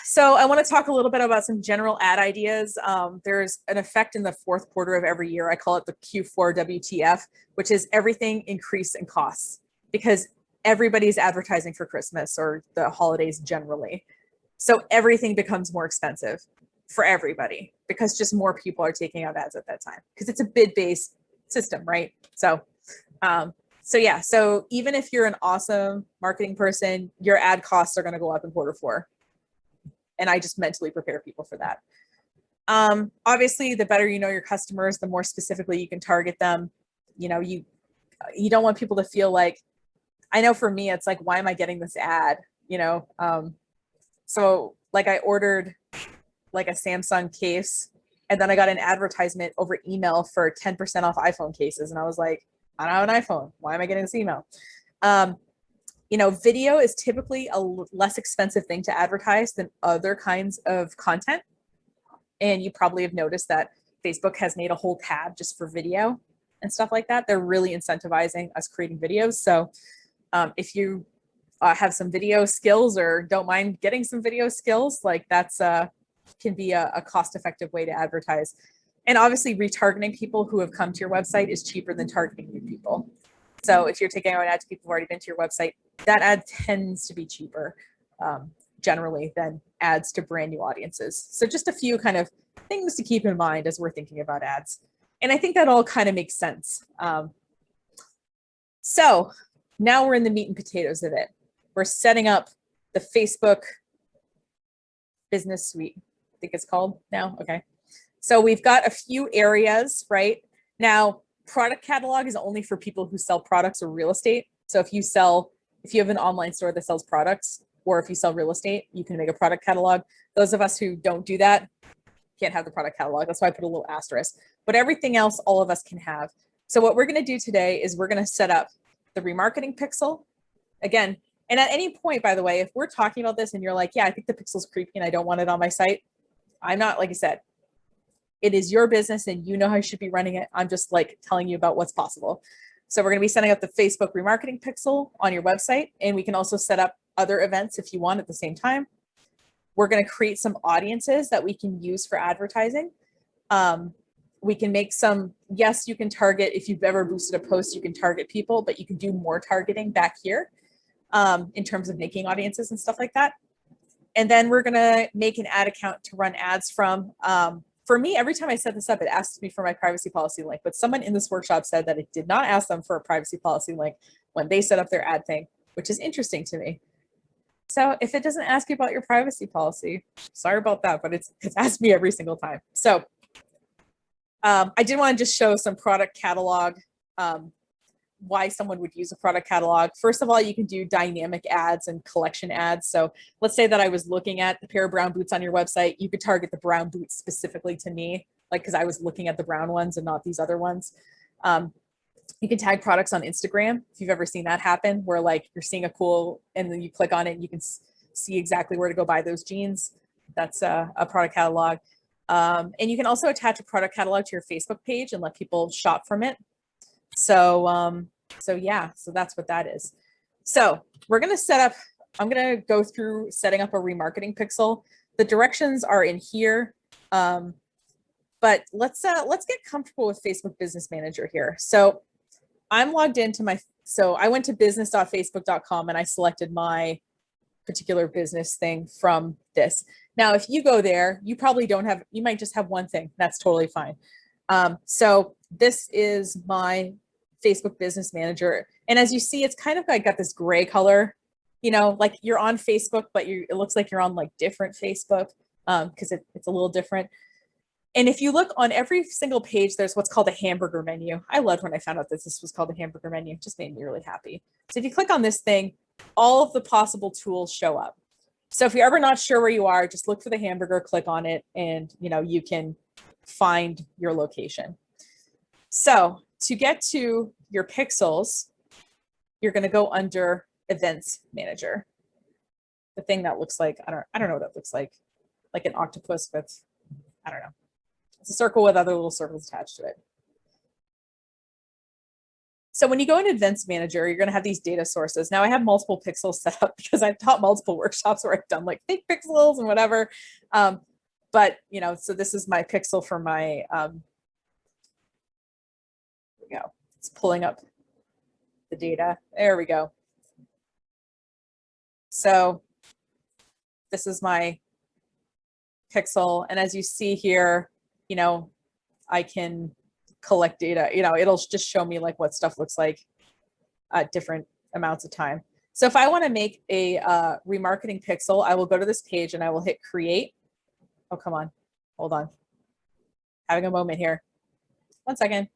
So I want to talk a little bit about some general ad ideas. There's an effect in the fourth quarter of every year. I call it the Q4 WTF, which is everything increase in costs, because everybody's advertising for Christmas or the holidays generally. So everything becomes more expensive for everybody because just more people are taking out ads at that time because it's a bid-based system, right? So even if you're an awesome marketing person, your ad costs are going to go up in quarter four. And I just mentally prepare people for that. Obviously, the better you know your customers, the more specifically you can target them. You don't want people to feel like, I know for me, it's like, why am I getting this ad? So like I ordered like a Samsung case, and then I got an advertisement over email for 10% off iPhone cases. And I was like, I don't have an iPhone. Why am I getting this email? Video is typically a less expensive thing to advertise than other kinds of content. And you probably have noticed that Facebook has made a whole tab just for video and stuff like that. They're really incentivizing us creating videos. So if you have some video skills or don't mind getting some video skills, like that's can be a cost-effective way to advertise. And obviously retargeting people who have come to your website is cheaper than targeting new people. So if you're taking out an ad to people who've already been to your website, that ad tends to be cheaper generally than ads to brand new audiences. So just a few kind of things to keep in mind as we're thinking about ads. And I think that all kind of makes sense. So now we're in the meat and potatoes of it. We're setting up the Facebook Business Suite, I think it's called now. Okay. So we've got a few areas, right? Now, product catalog is only for people who sell products or real estate. So if you have an online store that sells products, or if you sell real estate, you can make a product catalog. Those of us who don't do that can't have the product catalog. That's why I put a little asterisk. But everything else, all of us can have. So what we're going to do today is we're going to set up the remarketing pixel. Again, and at any point, by the way, if we're talking about this and you're like, yeah, I think the pixel's creepy and I don't want it on my site, I'm not, like I said, it is your business and you know how you should be running it. I'm just like telling you about what's possible. So we're going to be setting up the Facebook remarketing pixel on your website. And we can also set up other events if you want at the same time. We're going to create some audiences that we can use for advertising. We can make some, yes, you can target, if you've ever boosted a post, you can target people, but you can do more targeting back here in terms of making audiences and stuff like that. And then we're going to make an ad account to run ads from. For me, every time I set this up, it asks me for my privacy policy link, but someone in this workshop said that it did not ask them for a privacy policy link when they set up their ad thing, which is interesting to me. So if it doesn't ask you about your privacy policy, sorry about that, but it's asked me every single time. So I did want to just show some product catalog, why someone would use a product catalog. First of all, you can do dynamic ads and collection ads. So let's say that I was looking at the pair of brown boots on your website. You could target the brown boots specifically to me, like because I was looking at the brown ones and not these other ones. You can tag products on Instagram. If you've ever seen that happen, where like you're seeing a cool, and then you click on it and you can see exactly where to go buy those jeans. That's a product catalog. And you can also attach a product catalog to your Facebook page and let people shop from it. So that's what that is. So we're going to set up, I'm going to go through setting up a remarketing pixel. The directions are in here. But let's get comfortable with Facebook Business Manager here. So I'm logged into so I went to business.facebook.com and I selected my particular business thing from this. Now, if you go there, you probably don't have, you might just have one thing. That's totally fine. So this is my Facebook Business Manager. And as you see, it's kind of like got this gray color, you know, like you're on Facebook, but it looks like you're on like different Facebook because it's a little different. And if you look on every single page, there's what's called a hamburger menu. I loved when I found out that this was called a hamburger menu. It just made me really happy. So if you click on this thing, all of the possible tools show up. So if you're ever not sure where you are, just look for the hamburger, click on it, and you know, you can find your location. So to get to your pixels, you're going to go under Events Manager. The thing that looks like, I don't know what that looks like an octopus with, I don't know. It's a circle with other little circles attached to it. So when you go into Events Manager, you're going to have these data sources. Now I have multiple pixels set up because I've taught multiple workshops where I've done like fake pixels and whatever. But you know, so this is my pixel for my, here we go. It's pulling up the data. There we go. So this is my pixel. And as you see here, you know, I can collect data, you know, it'll just show me like what stuff looks like at different amounts of time. So if I want to make a remarketing pixel, I will go to this page and I will hit create. Oh, come on. Hold on. Having a moment here. 1 second.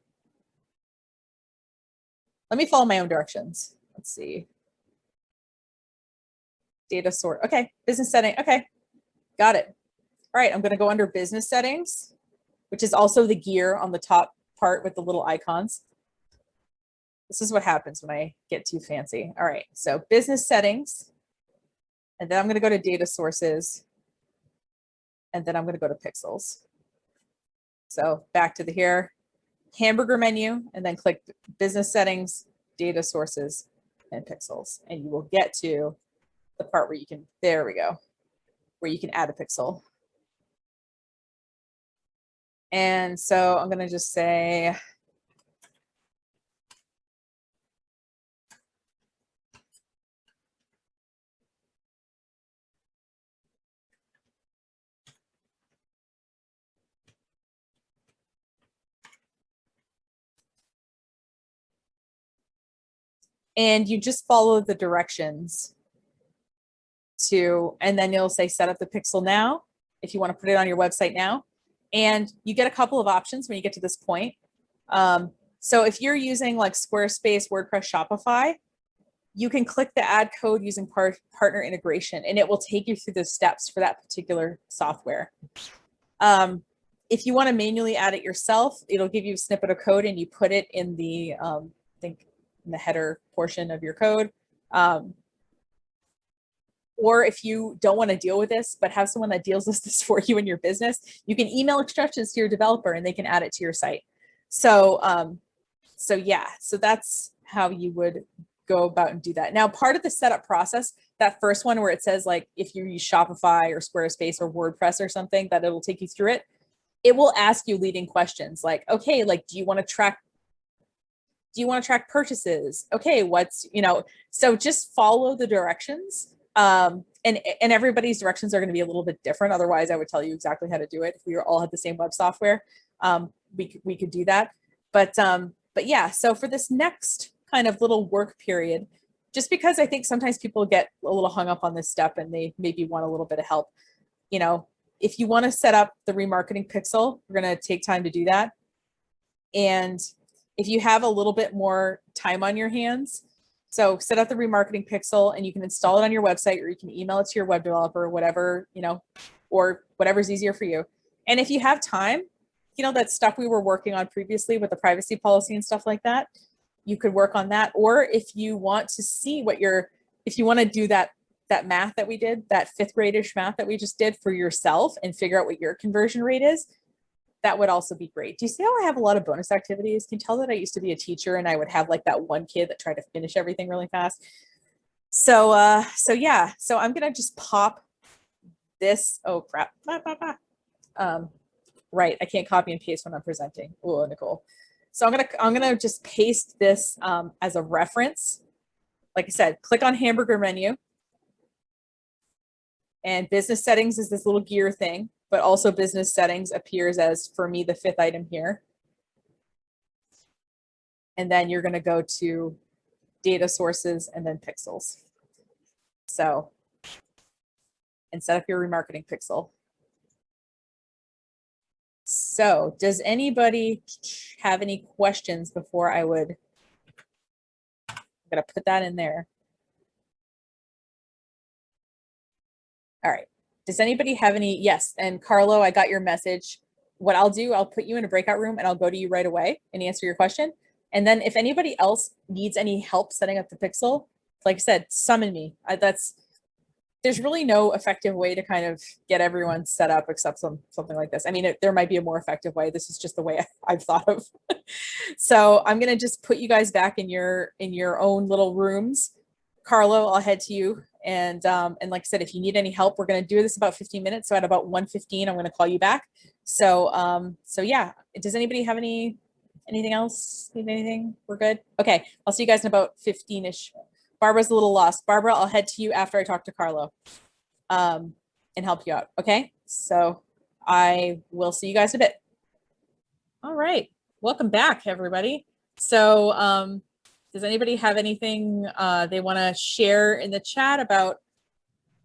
Let me follow my own directions. Let's see. Data sort. Okay. Business setting. Okay. Got it. All right. I'm going to go under business settings, which is also the gear on the top part with the little icons. This is what happens when I get too fancy. All right, so business settings, and then I'm going to go to data sources, and then I'm going to go to pixels. So back to the here, hamburger menu, and then click business settings, data sources, and pixels, and you will get to the part where you can, there we go, where you can add a pixel. And so I'm going to just say, and you just follow the directions to, and then you'll say set up the pixel now if you want to put it on your website now. And you get a couple of options when you get to this point. So if you're using like Squarespace, WordPress, Shopify, you can click the add code using partner integration, and it will take you through the steps for that particular software. If you want to manually add it yourself, it'll give you a snippet of code and you put it in the, I think in the header portion of your code. Or if you don't want to deal with this, but have someone that deals with this for you in your business, you can email instructions to your developer and they can add it to your site. So, yeah, so that's how you would go about and do that. Now, part of the setup process, that first one where it says like, if you use Shopify or Squarespace or WordPress or something, that it'll take you through it. It will ask you leading questions like, okay, like, do you want to track purchases? Okay, what's, you know, so just follow the directions. And everybody's directions are going to be a little bit different. Otherwise, I would tell you exactly how to do it. If we all had the same web software, we could do that. But yeah, so for this next kind of little work period, just because I think sometimes people get a little hung up on this step and they maybe want a little bit of help, you know, if you want to set up the remarketing pixel, we're going to take time to do that. And if you have a little bit more time on your hands, so set up the remarketing pixel and you can install it on your website, or you can email it to your web developer, whatever, you know, or whatever's easier for you. And if you have time, you know, that stuff we were working on previously with the privacy policy and stuff like that, you could work on that. Or if you want to see what if you want to do that math that we did, that 5th grade-ish math that we just did for yourself and figure out what your conversion rate is, that would also be great. Do you see how I have a lot of bonus activities? Can you tell that I used to be a teacher and I would have like that one kid that tried to finish everything really fast? So, yeah, so I'm going to just pop this. Oh crap. Right. I can't copy and paste when I'm presenting. Oh, Nicole. So I'm going to just paste this as a reference. Like I said, click on hamburger menu. And business settings is this little gear thing, but also business settings appears as, for me, the 5th item here. And then you're going to go to data sources and then pixels. So, and set up your remarketing pixel. So does anybody have any questions before I'm gonna put that in there. All right. Does anybody have any? Yes. And Carlo, I got your message. What I'll do, I'll put you in a breakout room and I'll go to you right away and answer your question. And then if anybody else needs any help setting up the pixel, like I said, summon me. There's really no effective way to kind of get everyone set up except something like this. I mean, there might be a more effective way. This is just the way I've thought of. So I'm going to just put you guys back in your own little rooms. Carlo, I'll head to you. And like I said, if you need any help, we're going to do this about 15 minutes. So at about 1:15, I'm going to call you back. So yeah, does anybody have anything else? Need anything? We're good. Okay. I'll see you guys in about 15-ish. Barbara's a little lost. Barbara, I'll head to you after I talk to Carlo and help you out. Okay. So I will see you guys in a bit. All right. Welcome back, everybody. So does anybody have anything they want to share in the chat about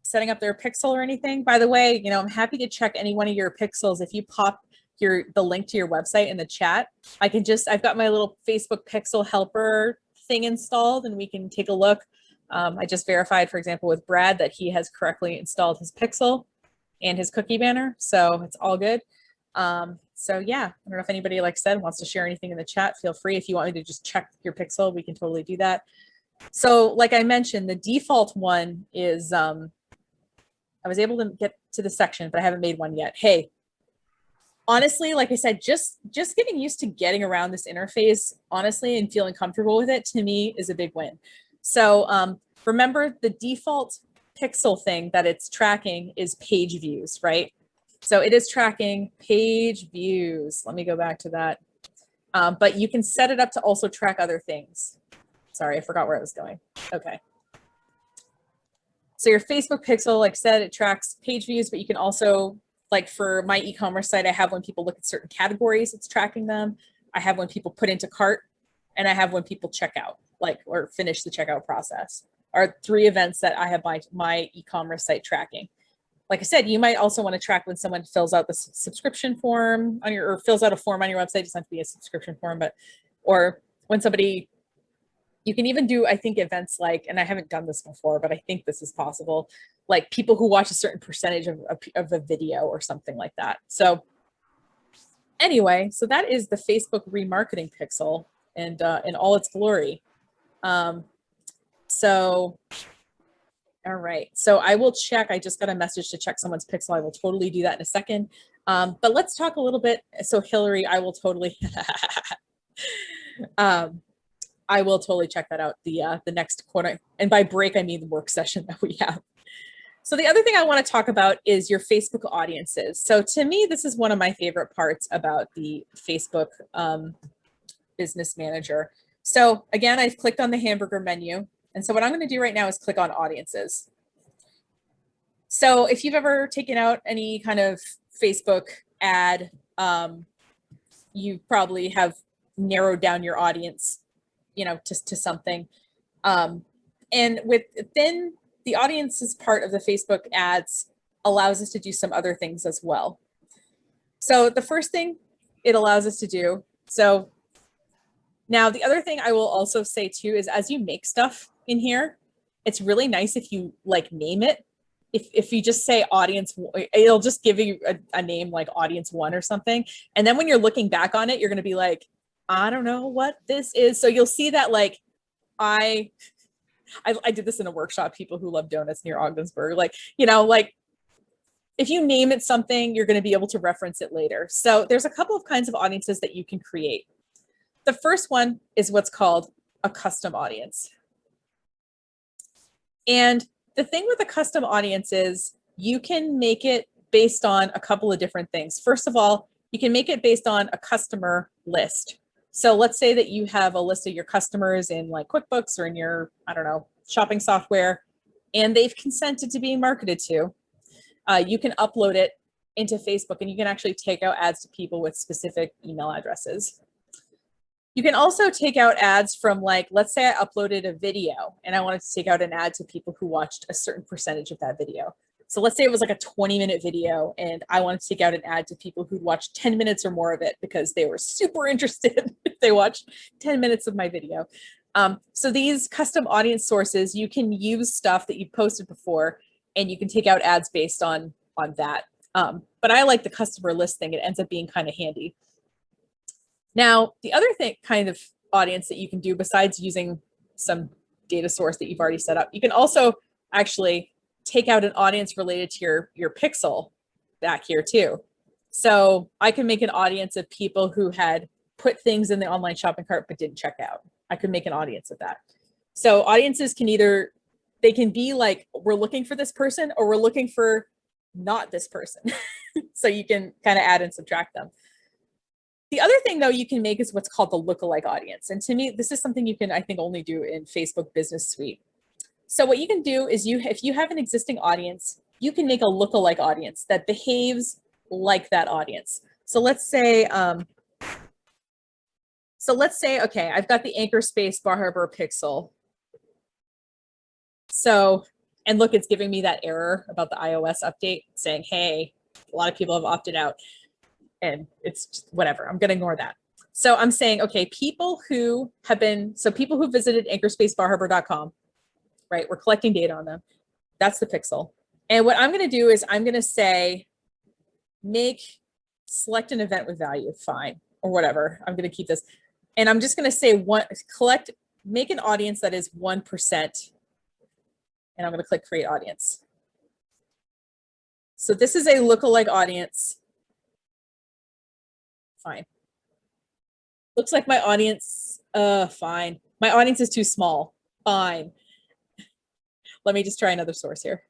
setting up their pixel or anything? By the way, I'm happy to check any one of your pixels. If you pop the link to your website in the chat, I've got my little Facebook pixel helper thing installed and we can take a look. I just verified, for example, with Brad that he has correctly installed his pixel and his cookie banner. So it's all good. So yeah, I don't know if anybody, like I said, wants to share anything in the chat. Feel free. If you want me to just check your pixel, we can totally do that. So like I mentioned, the default one is, I was able to get to the section, but I haven't made one yet. Hey, honestly, like I said, just getting used to getting around this interface, honestly, and feeling comfortable with it, to me, is a big win. So remember, the default pixel thing that it's tracking is page views, right? So it is tracking page views. Let me go back to that. But you can set it up to also track other things. Sorry, I forgot where I was going. Okay. So your Facebook pixel, like I said, it tracks page views, but you can also, like for my e-commerce site, I have when people look at certain categories, it's tracking them. I have when people put into cart, and I have when people check out, or finish the checkout process. Are 3 events that I have my e-commerce site tracking. Like I said, you might also want to track when someone fills out the subscription form or fills out a form on your website. It doesn't have to be a subscription form, or when somebody, you can even do, I think, events like, and I haven't done this before, but I think this is possible, like people who watch a certain percentage of a video or something like that. So anyway, so that is the Facebook remarketing pixel and in all its glory. So, all right. So I will check. I just got a message to check someone's pixel. I will totally do that in a second. But let's talk a little bit. So Hillary, I will totally, I will totally check that out the next quarter. And by break, I mean the work session that we have. So the other thing I want to talk about is your Facebook audiences. So to me, this is one of my favorite parts about the Facebook Business Manager. So again, I've clicked on the hamburger menu. And so what I'm going to do right now is click on audiences. So if you've ever taken out any kind of Facebook ad, you probably have narrowed down your audience, to something. And within the audiences part of the Facebook ads allows us to do some other things as well. So the first thing it allows us to do, so now the other thing I will also say too is as you make stuff in here, it's really nice if you name it. If you just say audience, it'll just give you a name like audience 1 or something. And then when you're looking back on it, you're going to be like, I don't know what this is. So you'll see that I did this in a workshop, people who love donuts near Ogdensburg, if you name it something, you're going to be able to reference it later. So there's a couple of kinds of audiences that you can create. The first one is what's called a custom audience. And the thing with a custom audience is you can make it based on a couple of different things. First of all, you can make it based on a customer list. So let's say that you have a list of your customers in QuickBooks or in your, shopping software, and they've consented to being marketed to. you can upload it into Facebook and you can actually take out ads to people with specific email addresses. You can also take out ads from, like, let's say I uploaded a video and I wanted to take out an ad to people who watched a certain percentage of that video. So let's say it was like a 20-minute video and I wanted to take out an ad to people who'd watched 10 minutes or more of it because they were super interested if they watched 10 minutes of my video. So these custom audience sources, you can use stuff that you posted before and you can take out ads based on that. But I like the customer list thing. It ends up being kind of handy. Now, the other thing, kind of audience that you can do besides using some data source that you've already set up, you can also actually take out an audience related to your pixel back here too. So I can make an audience of people who had put things in the online shopping cart but didn't check out. I could make an audience of that. So audiences can either, they can be like, we're looking for this person, or we're looking for not this person. So you can kind of add and subtract them. The other thing, though, you can make is what's called the lookalike audience. And to me, this is something you can, I think, only do in Facebook Business Suite. So what you can do is if you have an existing audience, you can make a lookalike audience that behaves like that audience. So let's say, okay, I've got the Anchor Space Bar Harbor pixel. So, and look, it's giving me that error about the iOS update saying, hey, a lot of people have opted out. And it's just, whatever, I'm going to ignore that. So I'm saying, okay, people who visited anchorspacebarharbor.com, right? We're collecting data on them. That's the pixel. And what I'm going to do is I'm going to say, select an event with value, fine, or whatever. I'm going to keep this. And I'm just going to say make an audience that is 1%. And I'm going to click create audience. So this is a lookalike audience. Fine. Looks like my audience, fine. My audience is too small, fine. Let me just try another source here.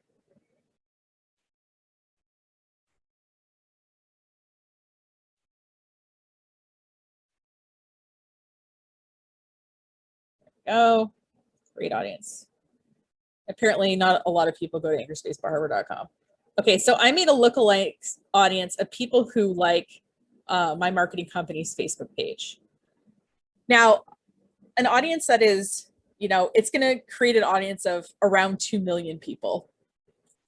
There we go, great audience. Apparently not a lot of people go to anchorspacebarharbor.com. Okay, so I made a lookalike audience of people who like my marketing company's Facebook page. Now, an audience that is, it's going to create an audience of around 2 million people.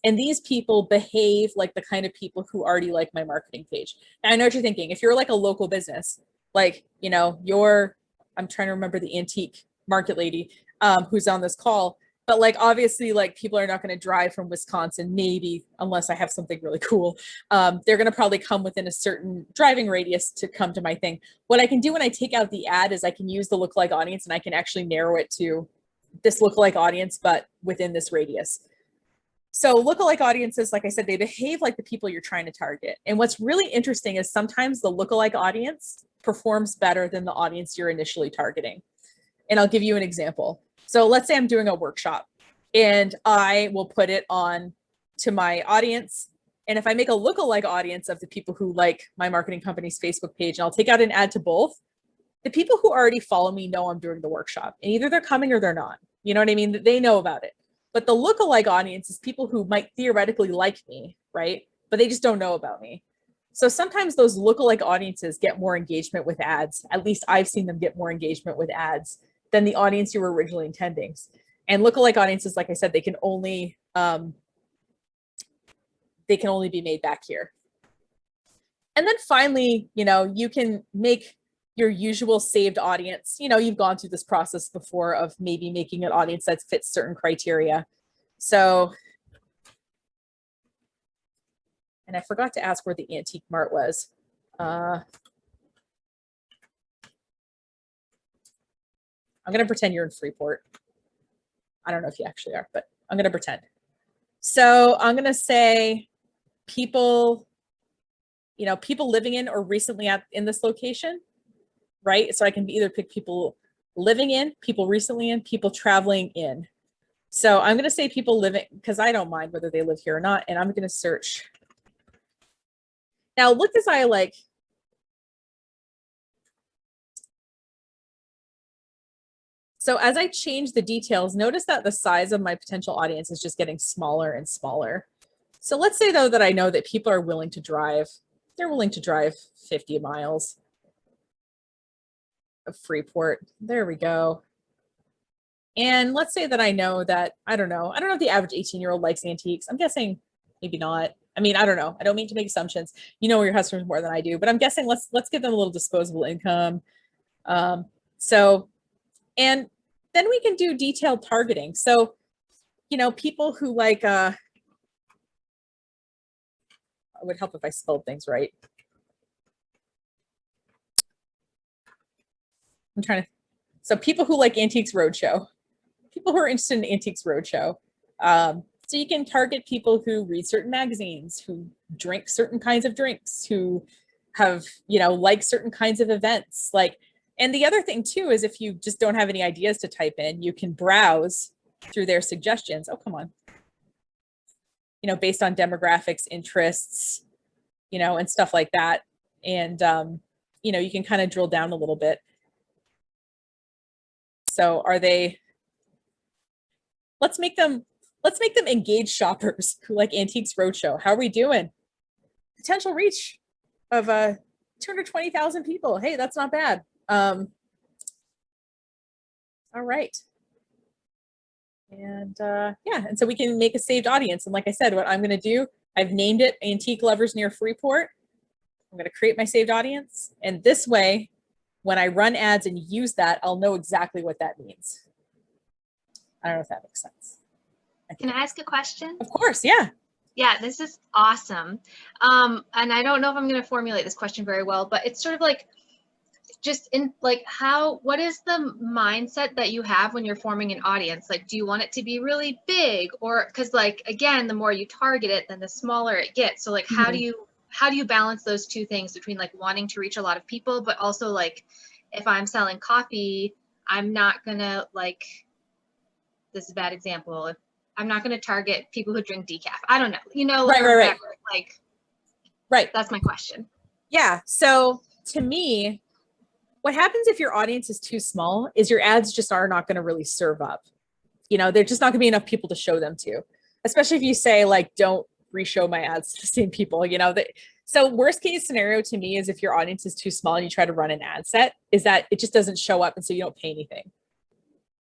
And these people behave like the kind of people who already like my marketing page. Now, I know what you're thinking. If you're like a local business, like, I'm trying to remember the antique market lady who's on this call, but like, obviously, like, people are not going to drive from Wisconsin, maybe, unless I have something really cool. They're going to probably come within a certain driving radius to come to my thing. What I can do when I take out the ad is I can use the lookalike audience and I can actually narrow it to this lookalike audience, but within this radius. So lookalike audiences, like I said, they behave like the people you're trying to target. And what's really interesting is sometimes the lookalike audience performs better than the audience you're initially targeting. And I'll give you an example. So let's say I'm doing a workshop and I will put it on to my audience. And if I make a lookalike audience of the people who like my marketing company's Facebook page, and I'll take out an ad to both, the people who already follow me know I'm doing the workshop, and either they're coming or they're not. You know what I mean? They know about it. But the lookalike audience is people who might theoretically like me, right? But they just don't know about me. So sometimes those lookalike audiences get more engagement with ads. At least I've seen them get more engagement with ads than the audience you were originally intending. And lookalike audiences, like I said, they can only be made back here. And then finally, you can make your usual saved audience. You've gone through this process before of maybe making an audience that fits certain criteria. So, and I forgot to ask where the Antique Mart was. I'm going to pretend you're in Freeport. I don't know if you actually are, but I'm going to pretend. So I'm going to say people, people living in or recently in this location, right? So I can either pick people living in, people recently in, people traveling in. So I'm going to say people living, because I don't mind whether they live here or not. And I'm going to search. Now look as I like. So as I change the details, notice that the size of my potential audience is just getting smaller and smaller. So let's say though that I know that people are willing to drive, they're willing to drive 50 miles of Freeport. There we go. And let's say that I know that, I don't know if the average 18-year-old likes antiques. I'm guessing maybe not. I mean, I don't know. I don't mean to make assumptions. You know your customers more than I do, but I'm guessing let's give them a little disposable income. So, and then we can do detailed targeting. So, you know, people who like, it would help if I spelled things right. I'm trying to, so people who like Antiques Roadshow, people who are interested in Antiques Roadshow. So you can target people who read certain magazines, who drink certain kinds of drinks, who have, you know, like certain kinds of events. Like, and the other thing too is if you just don't have any ideas to type in, you can browse through their suggestions. Oh, come on. You know, based on demographics, interests, you know, and stuff like that. And, you know, you can kind of drill down a little bit. So are they, let's make them engaged shoppers who like Antiques Roadshow. How are we doing? Potential reach of 220,000 people. Hey, that's not bad. All right. And yeah, and so we can make a saved audience. And like I said, what I'm going to do, I've named it Antique Lovers Near Freeport. I'm going to create my saved audience. And this way, when I run ads and use that, I'll know exactly what that means. I don't know if that makes sense. Can I ask a question? Of course, yeah. Yeah, this is awesome. And I don't know if I'm going to formulate this question very well, but it's sort of like just in like what is the mindset that you have when you're forming an audience? Like, do you want it to be really big, or because like, again, the more you target it, then the smaller it gets. So like, how do you balance those two things between like wanting to reach a lot of people, but also like, if I'm selling coffee, I'm not gonna like, this is a bad example. If I'm not going to target people who drink decaf. I don't know, you know, right. Like, right. That's my question. Yeah. So to me, what happens if your audience is too small is your ads just are not going to really serve up. You know, they're just not going to be enough people to show them to, especially if you say like, don't re-show my ads to the same people, you know, so worst case scenario to me is if your audience is too small and you try to run an ad set is that it just doesn't show up. And so you don't pay anything.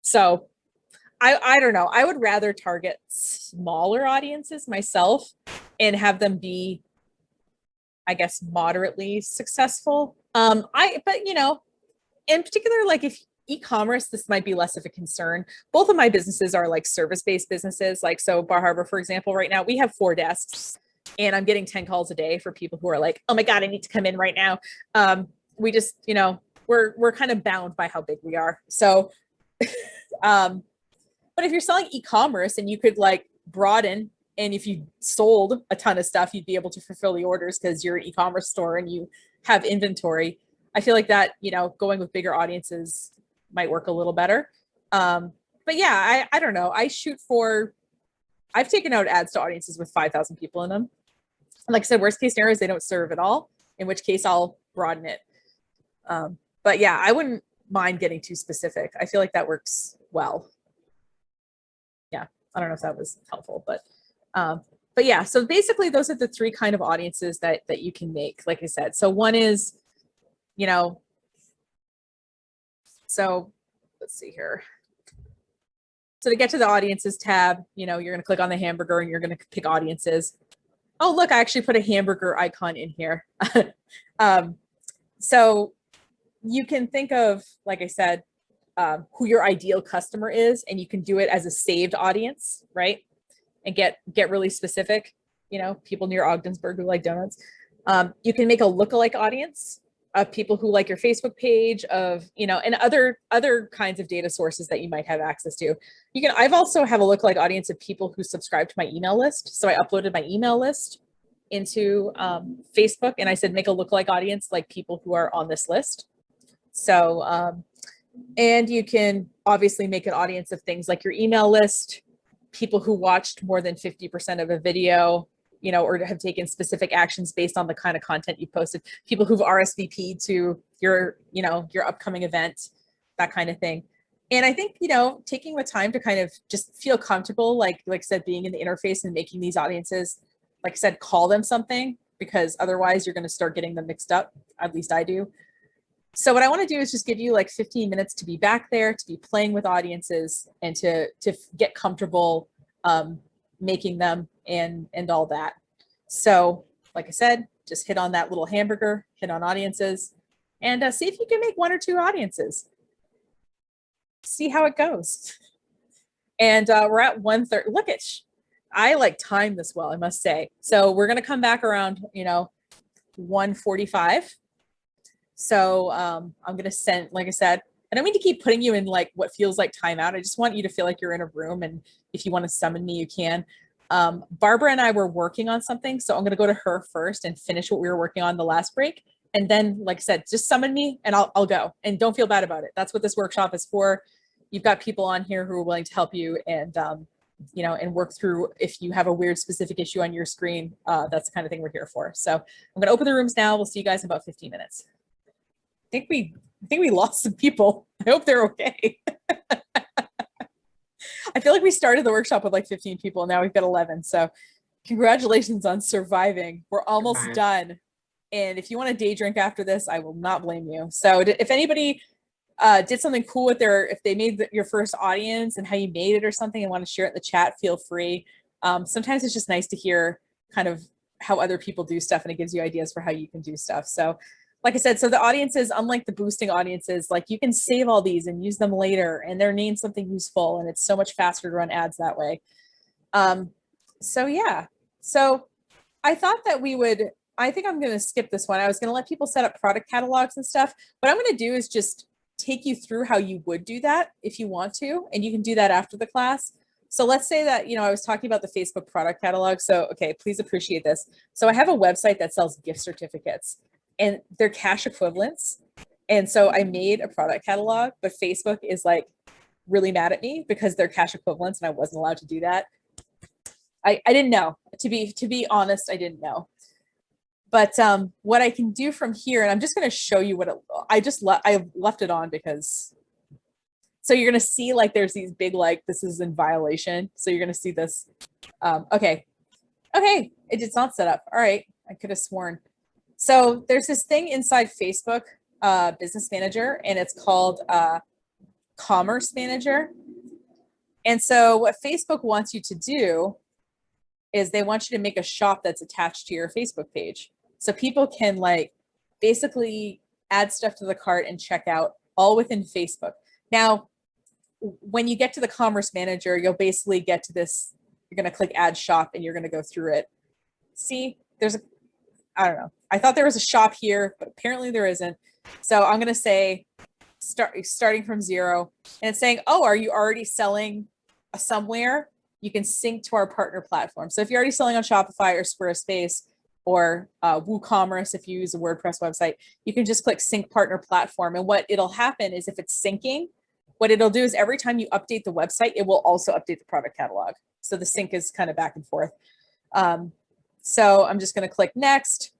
So I don't know. I would rather target smaller audiences myself and have them be, I guess, moderately successful. But you know, in particular, like if e-commerce, this might be less of a concern. Both of my businesses are like service-based businesses. Like, so Bar Harbor, for example, right now we have 4 desks and I'm getting 10 calls a day for people who are like, oh my God, I need to come in right now. We just, you know, we're kind of bound by how big we are. So, but if you're selling e-commerce and you could like broaden, and if you sold a ton of stuff, you'd be able to fulfill the orders because you're an e-commerce store and you have inventory. I feel like that, you know, going with bigger audiences might work a little better. But yeah, I don't know. I've taken out ads to audiences with 5,000 people in them. And like I said, worst case scenario is they don't serve at all, in which case I'll broaden it. But yeah, I wouldn't mind getting too specific. I feel like that works well. Yeah, I don't know if that was helpful, but yeah, so basically those are the 3 kind of audiences that you can make, like I said. So one is, you know, so let's see here. So to get to the audiences tab, you know, you're going to click on the hamburger and you're going to pick audiences. Oh, look, I actually put a hamburger icon in here. So you can think of, like I said, who your ideal customer is, and you can do it as a saved audience, right? And get really specific, you know, people near Ogdensburg who like donuts. You can make a lookalike audience of people who like your Facebook page, of, you know, and other kinds of data sources that you might have access to. I've also have a lookalike audience of people who subscribe to my email list. So I uploaded my email list into Facebook and I said, make a lookalike audience like people who are on this list. So, and you can obviously make an audience of things like your email list, people who watched more than 50% of a video, you know, or have taken specific actions based on the kind of content you posted, people who've RSVP'd to your, you know, your upcoming event, that kind of thing. And I think, you know, taking the time to kind of just feel comfortable, like I said, being in the interface and making these audiences, like I said, call them something, because otherwise you're going to start getting them mixed up. At least I do. So what I want to do is just give you like 15 minutes to be back there, to be playing with audiences, and to get comfortable making them and all that. So like I said, just hit on that little hamburger, hit on audiences, and see if you can make 1 or 2 audiences. See how it goes. And we're at 1:30. Look at, I like timed this well, I must say. So we're going to come back around, 1:45. So I'm going to send, like I said, I don't mean to keep putting you in like what feels like timeout. I just want you to feel like you're in a room, and if you want to summon me, you can. Barbara and I were working on something, so I'm going to go to her first and finish what we were working on the last break. And then, like I said, just summon me and I'll go. And don't feel bad about it. That's what this workshop is for. You've got people on here who are willing to help you and, and work through if you have a weird specific issue on your screen. That's the kind of thing we're here for. So I'm going to open the rooms now. We'll see you guys in about 15 minutes. I think we lost some people. I hope they're okay. I feel like we started the workshop with like 15 people. Now we've got 11. So congratulations on surviving. We're almost done. And if you want a day drink after this, I will not blame you. So if anybody did something cool with if they made your first audience and how you made it or something and want to share it in the chat, feel free. Sometimes it's just nice to hear kind of how other people do stuff, and it gives you ideas for how you can do stuff. So like I said, so the audiences, unlike the boosting audiences, like you can save all these and use them later, and they're named something useful, and it's so much faster to run ads that way. So yeah, so I thought that I think I'm going to skip this one. I was going to let people set up product catalogs and stuff. What I'm going to do is just take you through how you would do that if you want to, and you can do that after the class. So let's say that, I was talking about the Facebook product catalog. So, okay, please appreciate this. So I have a website that sells gift certificates, and they're cash equivalents. And so I made a product catalog, but Facebook is like really mad at me because they're cash equivalents and I wasn't allowed to do that. I didn't know. To be honest, I didn't know. But what I can do from here, and I'm just going to show you what I left it on because, so you're going to see like there's these big, like this is in violation. So you're going to see this. Okay, it's not set up. All right, I could have sworn. So there's this thing inside Facebook Business Manager, and it's called Commerce Manager. And so what Facebook wants you to do is they want you to make a shop that's attached to your Facebook page. So people can like basically add stuff to the cart and check out all within Facebook. Now, when you get to the Commerce Manager, you'll basically get to this, you're going to click add shop and you're going to go through it. See, I don't know. I thought there was a shop here, but apparently there isn't. So I'm going to say starting from 0, and it's saying, oh, are you already selling somewhere? You can sync to our partner platform. So if you're already selling on Shopify or Squarespace or WooCommerce, if you use a WordPress website, you can just click sync partner platform. And what it'll happen is if it's syncing, what it'll do is every time you update the website, it will also update the product catalog. So the sync is kind of back and forth. So I'm just going to click next.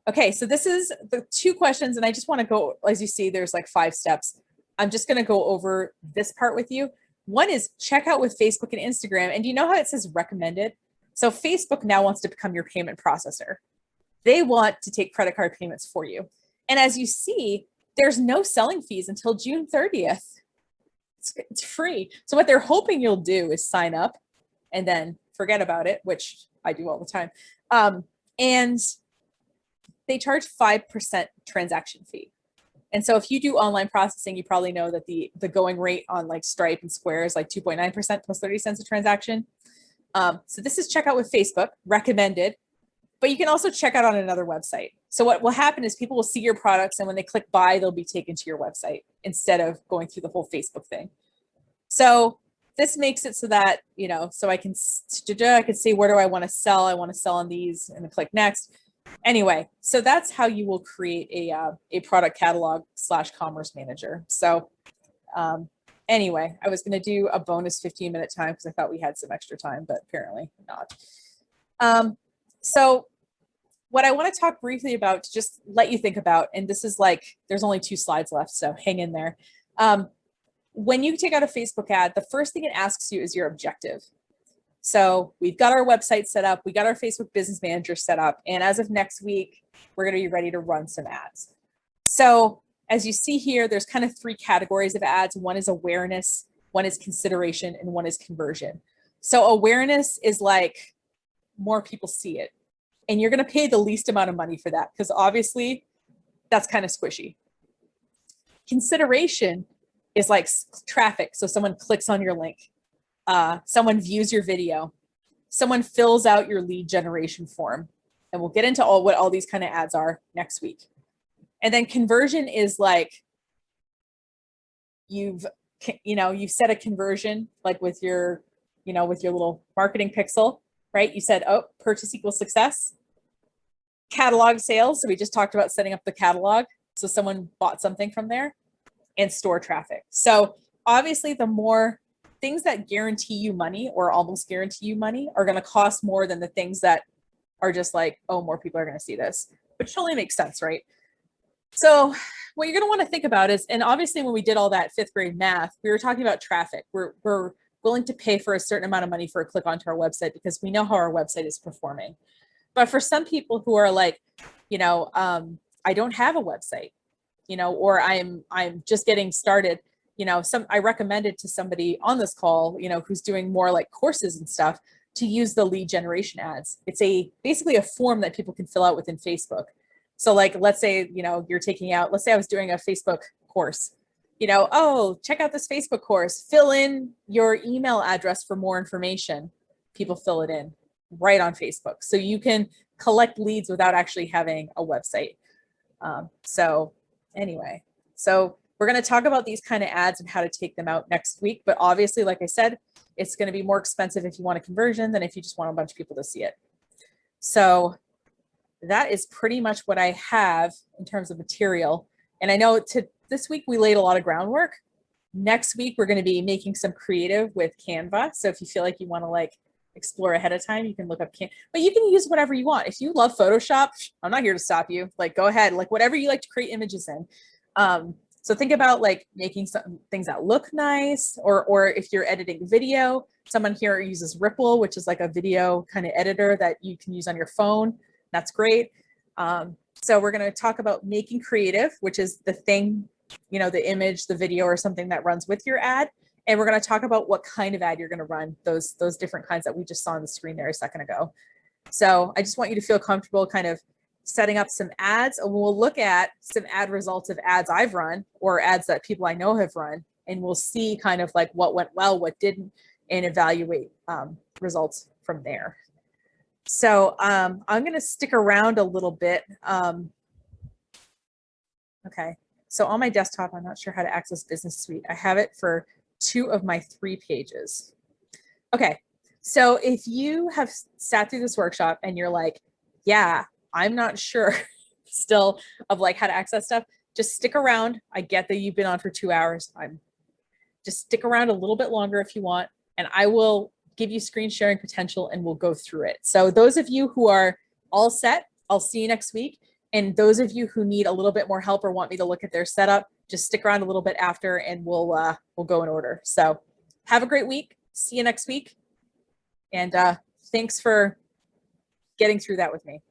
Okay, so this is the 2 questions, and I just want to go, as you see, there's like 5 steps. I'm just going to go over this part with you. One is check out with Facebook and Instagram. And do you know how it says recommended? So Facebook now wants to become your payment processor. They want to take credit card payments for you. And as you see, there's no selling fees until June 30th. It's free. So what they're hoping you'll do is sign up and then forget about it, which I do all the time. And they charge 5% transaction fee. And so if you do online processing, you probably know that the going rate on like Stripe and Square is like 2.9% plus 30 cents a transaction. So this is checkout with Facebook, recommended, but you can also check out on another website. So what will happen is people will see your products, and when they click buy, they'll be taken to your website instead of going through the whole Facebook thing. So this makes it so that, so I can see where do I want to sell? I want to sell on these, and then click next. Anyway, so that's how you will create a product catalog / commerce manager. So anyway, I was going to do a bonus 15-minute time because I thought we had some extra time, but apparently not. So what I want to talk briefly about, to just let you think about, and this is like, there's only 2 slides left, so hang in there. When you take out a Facebook ad, the first thing it asks you is your objective. So we've got our website set up, we got our Facebook Business Manager set up, and as of next week, we're going to be ready to run some ads. So as you see here, there's kind of 3 categories of ads. One is awareness, one is consideration, and one is conversion. So awareness is like more people see it, and you're going to pay the least amount of money for that because obviously that's kind of squishy. Consideration is like traffic. So someone clicks on your link, someone views your video, someone fills out your lead generation form, and we'll get into what all these kind of ads are next week. And then conversion is like you've set a conversion like with your little marketing pixel, right? You said, oh, purchase equals success. Catalog sales. So we just talked about setting up the catalog. So someone bought something from there, and store traffic. So obviously the more things that guarantee you money or almost guarantee you money are going to cost more than the things that are just like, oh, more people are going to see this, which totally makes sense, right? So what you're going to want to think about is, and obviously when we did all that 5th grade math, we were talking about traffic. We're willing to pay for a certain amount of money for a click onto our website because we know how our website is performing. But for some people who are like, I don't have a website, or I'm just getting started, I recommended to somebody on this call, who's doing more like courses and stuff, to use the lead generation ads. It's basically a form that people can fill out within Facebook. So like, let's say, let's say I was doing a Facebook course, oh, check out this Facebook course, fill in your email address for more information. People fill it in right on Facebook. So you can collect leads without actually having a website. So anyway, so we're going to talk about these kind of ads and how to take them out next week. But obviously, like I said, it's going to be more expensive if you want a conversion than if you just want a bunch of people to see it. So that is pretty much what I have in terms of material. And I know this week we laid a lot of groundwork. Next week, we're going to be making some creative with Canva. So if you feel like you want to like explore ahead of time, you can look up Canva, but you can use whatever you want. If you love Photoshop, I'm not here to stop you. Like, go ahead, like whatever you like to create images in. So think about like making some things that look nice, or if you're editing video, someone here uses Ripple, which is like a video kind of editor that you can use on your phone. That's great. So we're going to talk about making creative, which is the thing, the image, the video, or something that runs with your ad. And we're going to talk about what kind of ad you're going to run, those different kinds that we just saw on the screen there a second ago. So I just want you to feel comfortable kind of setting up some ads, and we'll look at some ad results of ads I've run or ads that people I know have run, and we'll see kind of like what went well, what didn't, and evaluate results from there. So I'm going to stick around a little bit. Okay, so on my desktop, I'm not sure how to access Business Suite. I have it for 2 of my 3 pages. Okay, so if you have sat through this workshop and you're like, yeah, I'm not sure still of like how to access stuff, just stick around. I get that you've been on for 2 hours. Just stick around a little bit longer if you want, and I will give you screen sharing potential and we'll go through it. So those of you who are all set, I'll see you next week. And those of you who need a little bit more help or want me to look at their setup, just stick around a little bit after and we'll go in order. So have a great week. See you next week. And thanks for getting through that with me.